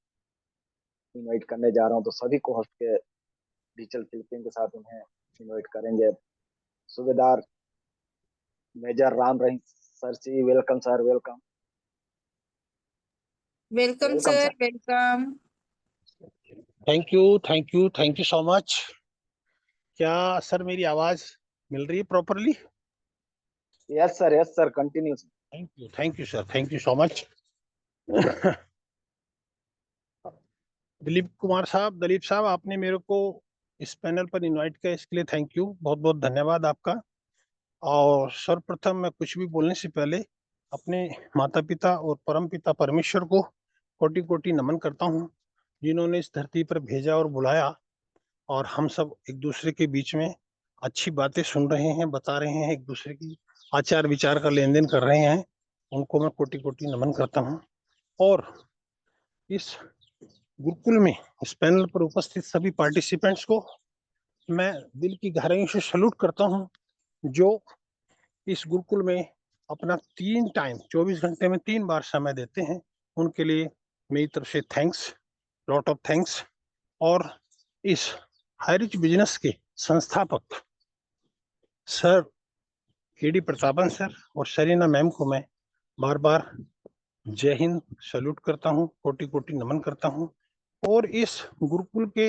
Speaker 2: इनवाइट करने जा रहा हूं। तो सभी को होस्ट के डिजिटल फिलिपिन के साथ उन्हें इनवाइट करेंगे। Subedar major Ram Rahim sir ji, welcome sir, welcome.
Speaker 8: Welcome
Speaker 2: welcome
Speaker 8: sir,
Speaker 2: sir.
Speaker 8: Welcome.
Speaker 3: Thank you so much. क्या सर मेरी आवाज मिल रही है properly?
Speaker 2: Yes sir, continue.
Speaker 3: Thank you sir, thank you so much. Dilip साहब, आपने मेरे को इस पैनल पर इनवाइट किया, इसके लिए थैंक यू, बहुत बहुत धन्यवाद आपका। और सर्वप्रथम मैं कुछ भी बोलने से पहले अपने माता पिता और परम पिता परमेश्वर को कोटि कोटि नमन करता हूँ, जिन्होंने इस धरती पर भेजा और बुलाया, और हम सब एक दूसरे के बीच में अच्छी बातें सुन रहे हैं, बता रहे हैं, एक दूसरे की आचार विचार का लेन देन कर रहे हैं। उनको मैं कोटि कोटि नमन करता हूँ। और इस गुरुकुल में, इस पैनल पर उपस्थित सभी पार्टिसिपेंट्स को मैं दिल की गहराई से सैल्यूट करता हूँ, जो इस गुरुकुल में अपना 24 घंटे में 3 बार समय देते हैं। उनके लिए मेरी तरफ से थैंक्स, लॉट ऑफ थैंक्स। और इस हाईरिच बिजनेस के संस्थापक सर केडी प्रतापन सर और सरीना मैम को मैं बार बार जय हिंद सैल्यूट करता हूँ, कोटि कोटि नमन करता हूँ। और इस गुरुकुल के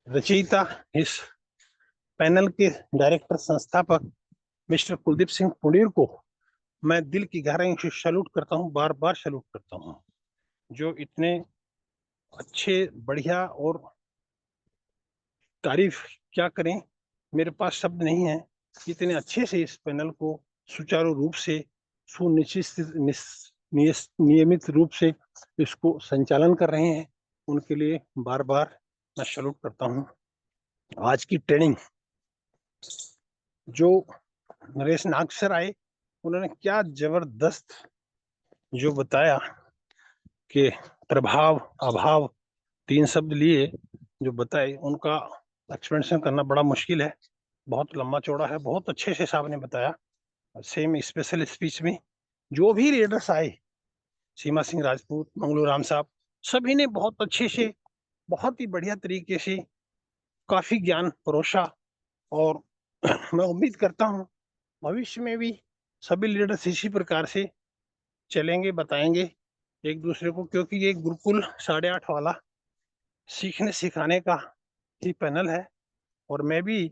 Speaker 3: रचयिता, इस पैनल के डायरेक्टर संस्थापक मिस्टर कुलदीप सिंह पुनेर को मैं दिल की गहराई से सैल्यूट करता हूँ, बार बार सैल्यूट करता हूँ, जो इतने अच्छे, बढ़िया, और तारीफ क्या करें, मेरे पास शब्द नहीं है, इतने अच्छे से इस पैनल को सुचारू रूप से, सुनिश्चित नियमित रूप से इसको संचालन कर रहे हैं। उनके लिए बार बार मैं सैल्यूट करता हूँ। आज की ट्रेनिंग जो नरेश नाग सर आए, उन्होंने क्या जबरदस्त जो बताया कि प्रभाव अभाव 3 शब्द लिए जो बताए, उनका एक्सप्लेनेशन करना बड़ा मुश्किल है, बहुत लंबा चौड़ा है। बहुत अच्छे से साहब ने बताया। सेम स्पेशल स्पीच में जो भी लीडर्स आए, सीमा सिंह राजपूत, मंगलू राम साहब, सभी ने बहुत अच्छे से, बहुत ही बढ़िया तरीके से काफी ज्ञान परोसा। और मैं उम्मीद करता हूँ भविष्य में भी सभी लीडर्स इसी प्रकार से चलेंगे, बताएंगे एक दूसरे को, क्योंकि ये गुरुकुल 8:30 वाला सीखने सिखाने का ही पैनल है। और मैं भी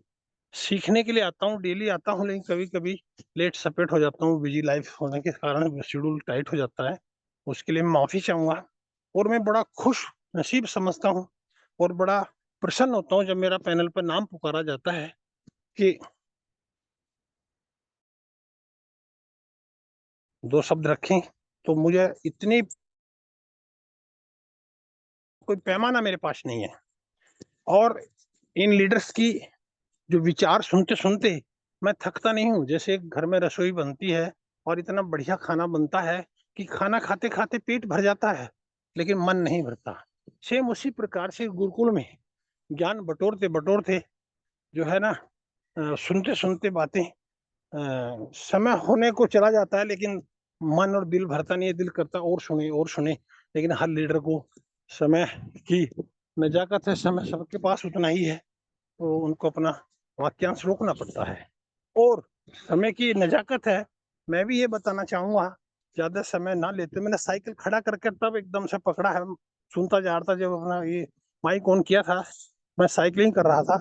Speaker 3: सीखने के लिए आता हूँ, डेली आता हूँ, लेकिन कभी कभी लेट सपेट हो जाता हूँ, बिजी लाइफ होने के कारण शेड्यूल टाइट हो जाता है, उसके लिए मैं माफी चाहूंगा। और मैं बड़ा खुश नसीब समझता हूँ और बड़ा प्रसन्न होता हूँ जब मेरा पैनल पर नाम पुकारा जाता है कि 2 शब्द रखें। तो मुझे इतनी कोई पैमाना मेरे पास नहीं है। और इन लीडर्स की जो विचार सुनते सुनते मैं थकता नहीं हूँ। जैसे एक घर में रसोई बनती है और इतना बढ़िया खाना बनता है कि खाना खाते खाते पेट भर जाता है, लेकिन मन नहीं भरता। सेम उसी प्रकार से गुरुकुल में ज्ञान बटोरते बटोरते जो है ना सुनते सुनते बातें समय होने को चला जाता है, लेकिन मन और दिल भरता नहीं है, दिल करता और सुने। लेकिन हर लीडर को समय की नजाकत है, समय सबके पास उतना ही है, तो उनको अपना वाक्यांश रोकना पड़ता है। और समय की नजाकत है, मैं भी ये बताना चाहूंगा, ज्यादा समय ना लेते। मैंने साइकिल खड़ा करके तब एकदम से पकड़ा है, सुनता जा रहा था जब अपना ये माइक ऑन किया था, मैं साइकिलिंग कर रहा था।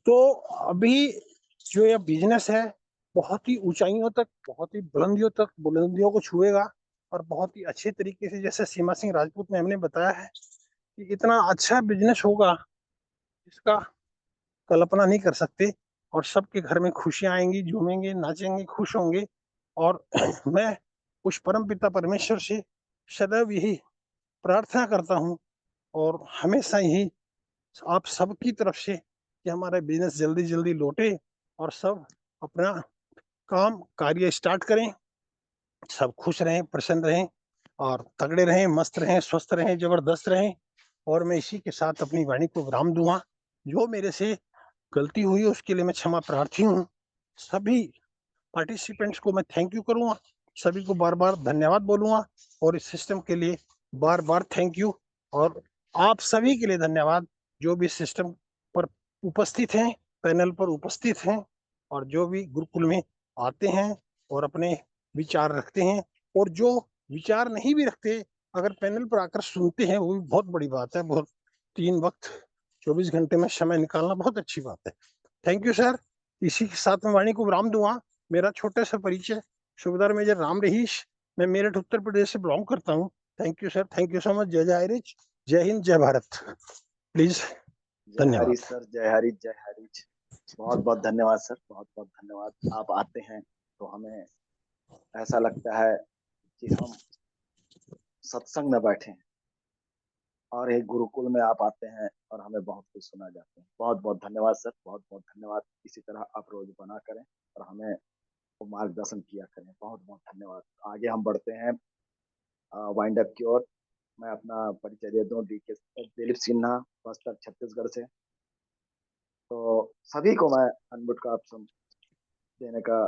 Speaker 3: तो अभी जो ये बिजनेस है बहुत ही ऊंचाइयों तक, बहुत ही बुलंदियों को छुएगा, और बहुत ही अच्छे तरीके से, जैसे सीमा सिंह राजपूत ने हमने बताया है कि इतना अच्छा बिजनेस होगा इसका कल्पना नहीं कर सकते। और सबके घर में खुशियां आएंगी, झूमेंगे, नाचेंगे, खुश होंगे। और मैं उस परम पिता परमेश्वर से सदैव यही प्रार्थना करता हूँ, और हमेशा यही आप सबकी तरफ से, कि हमारा बिजनेस जल्दी जल्दी लौटे और सब अपना काम कार्य स्टार्ट करें, सब खुश रहें, प्रसन्न रहें, और तगड़े रहें, मस्त रहें, स्वस्थ रहें, जबरदस्त रहें। और मैं इसी के साथ अपनी वाणी को विराम दूंगा। जो मेरे से गलती हुई उसके लिए मैं क्षमा प्रार्थी हूँ। सभी पार्टिसिपेंट्स को मैं थैंक यू करूंगा, सभी को बार बार धन्यवाद बोलूंगा, और इस सिस्टम के लिए बार बार थैंक यू। और आप सभी के लिए धन्यवाद जो भी सिस्टम पर उपस्थित हैं, पैनल पर उपस्थित हैं, और जो भी गुरुकुल में आते हैं और अपने विचार रखते हैं, और जो विचार नहीं भी रखते अगर पैनल पर आकर सुनते हैं, वो भी बहुत बड़ी बात है। बहुत 3 वक्त 24 घंटे में समय निकालना बहुत अच्छी बात है। Thank you sir. इसी के साथ में वाणी को विराम दूंगा। मेरा छोटा सा परिचय, सूबेदार मेजर राम रहीश, मैं मेरठ उत्तर प्रदेश से बिलोंग करता हूँ। Thank you sir, thank you so much. जय जय हरीश, जय हिंद, जय भारत। प्लीज
Speaker 2: जय
Speaker 3: धन्यवाद
Speaker 2: हरीश सर, जय हरीश, जय हरीश। बहुत बहुत धन्यवाद सर, बहुत बहुत धन्यवाद। आप आते हैं तो हमें ऐसा लगता है कि हम सत्संग में बैठे हैं, और एक गुरुकुल में आप आते हैं और हमें बहुत कुछ सुना जाते हैं। बहुत बहुत धन्यवाद सर, बहुत बहुत धन्यवाद। इसी तरह आप रोज बना करें और हमें मार्गदर्शन किया करें। बहुत बहुत धन्यवाद। आगे हम बढ़ते हैं वाइंड अप की ओर। मैं अपना परिचय दे दूं, दिलीप सिन्हा, बस्तर छत्तीसगढ़ से। तो सभी को मैं अनम्यूट का ऑप्शन देने का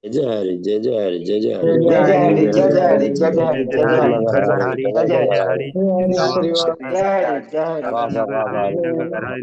Speaker 9: जय हरि, जय जय हरि, जय जय हरि,
Speaker 2: जय जय हरि, जय जय हरि, जय जय हरि, जय जय हरि,
Speaker 9: जय जय हरि,
Speaker 2: जय जय हरि,
Speaker 9: जय हरि।
Speaker 2: जय हरि, जय हरि, जय हरि।
Speaker 9: वाह वाह वाह वाह।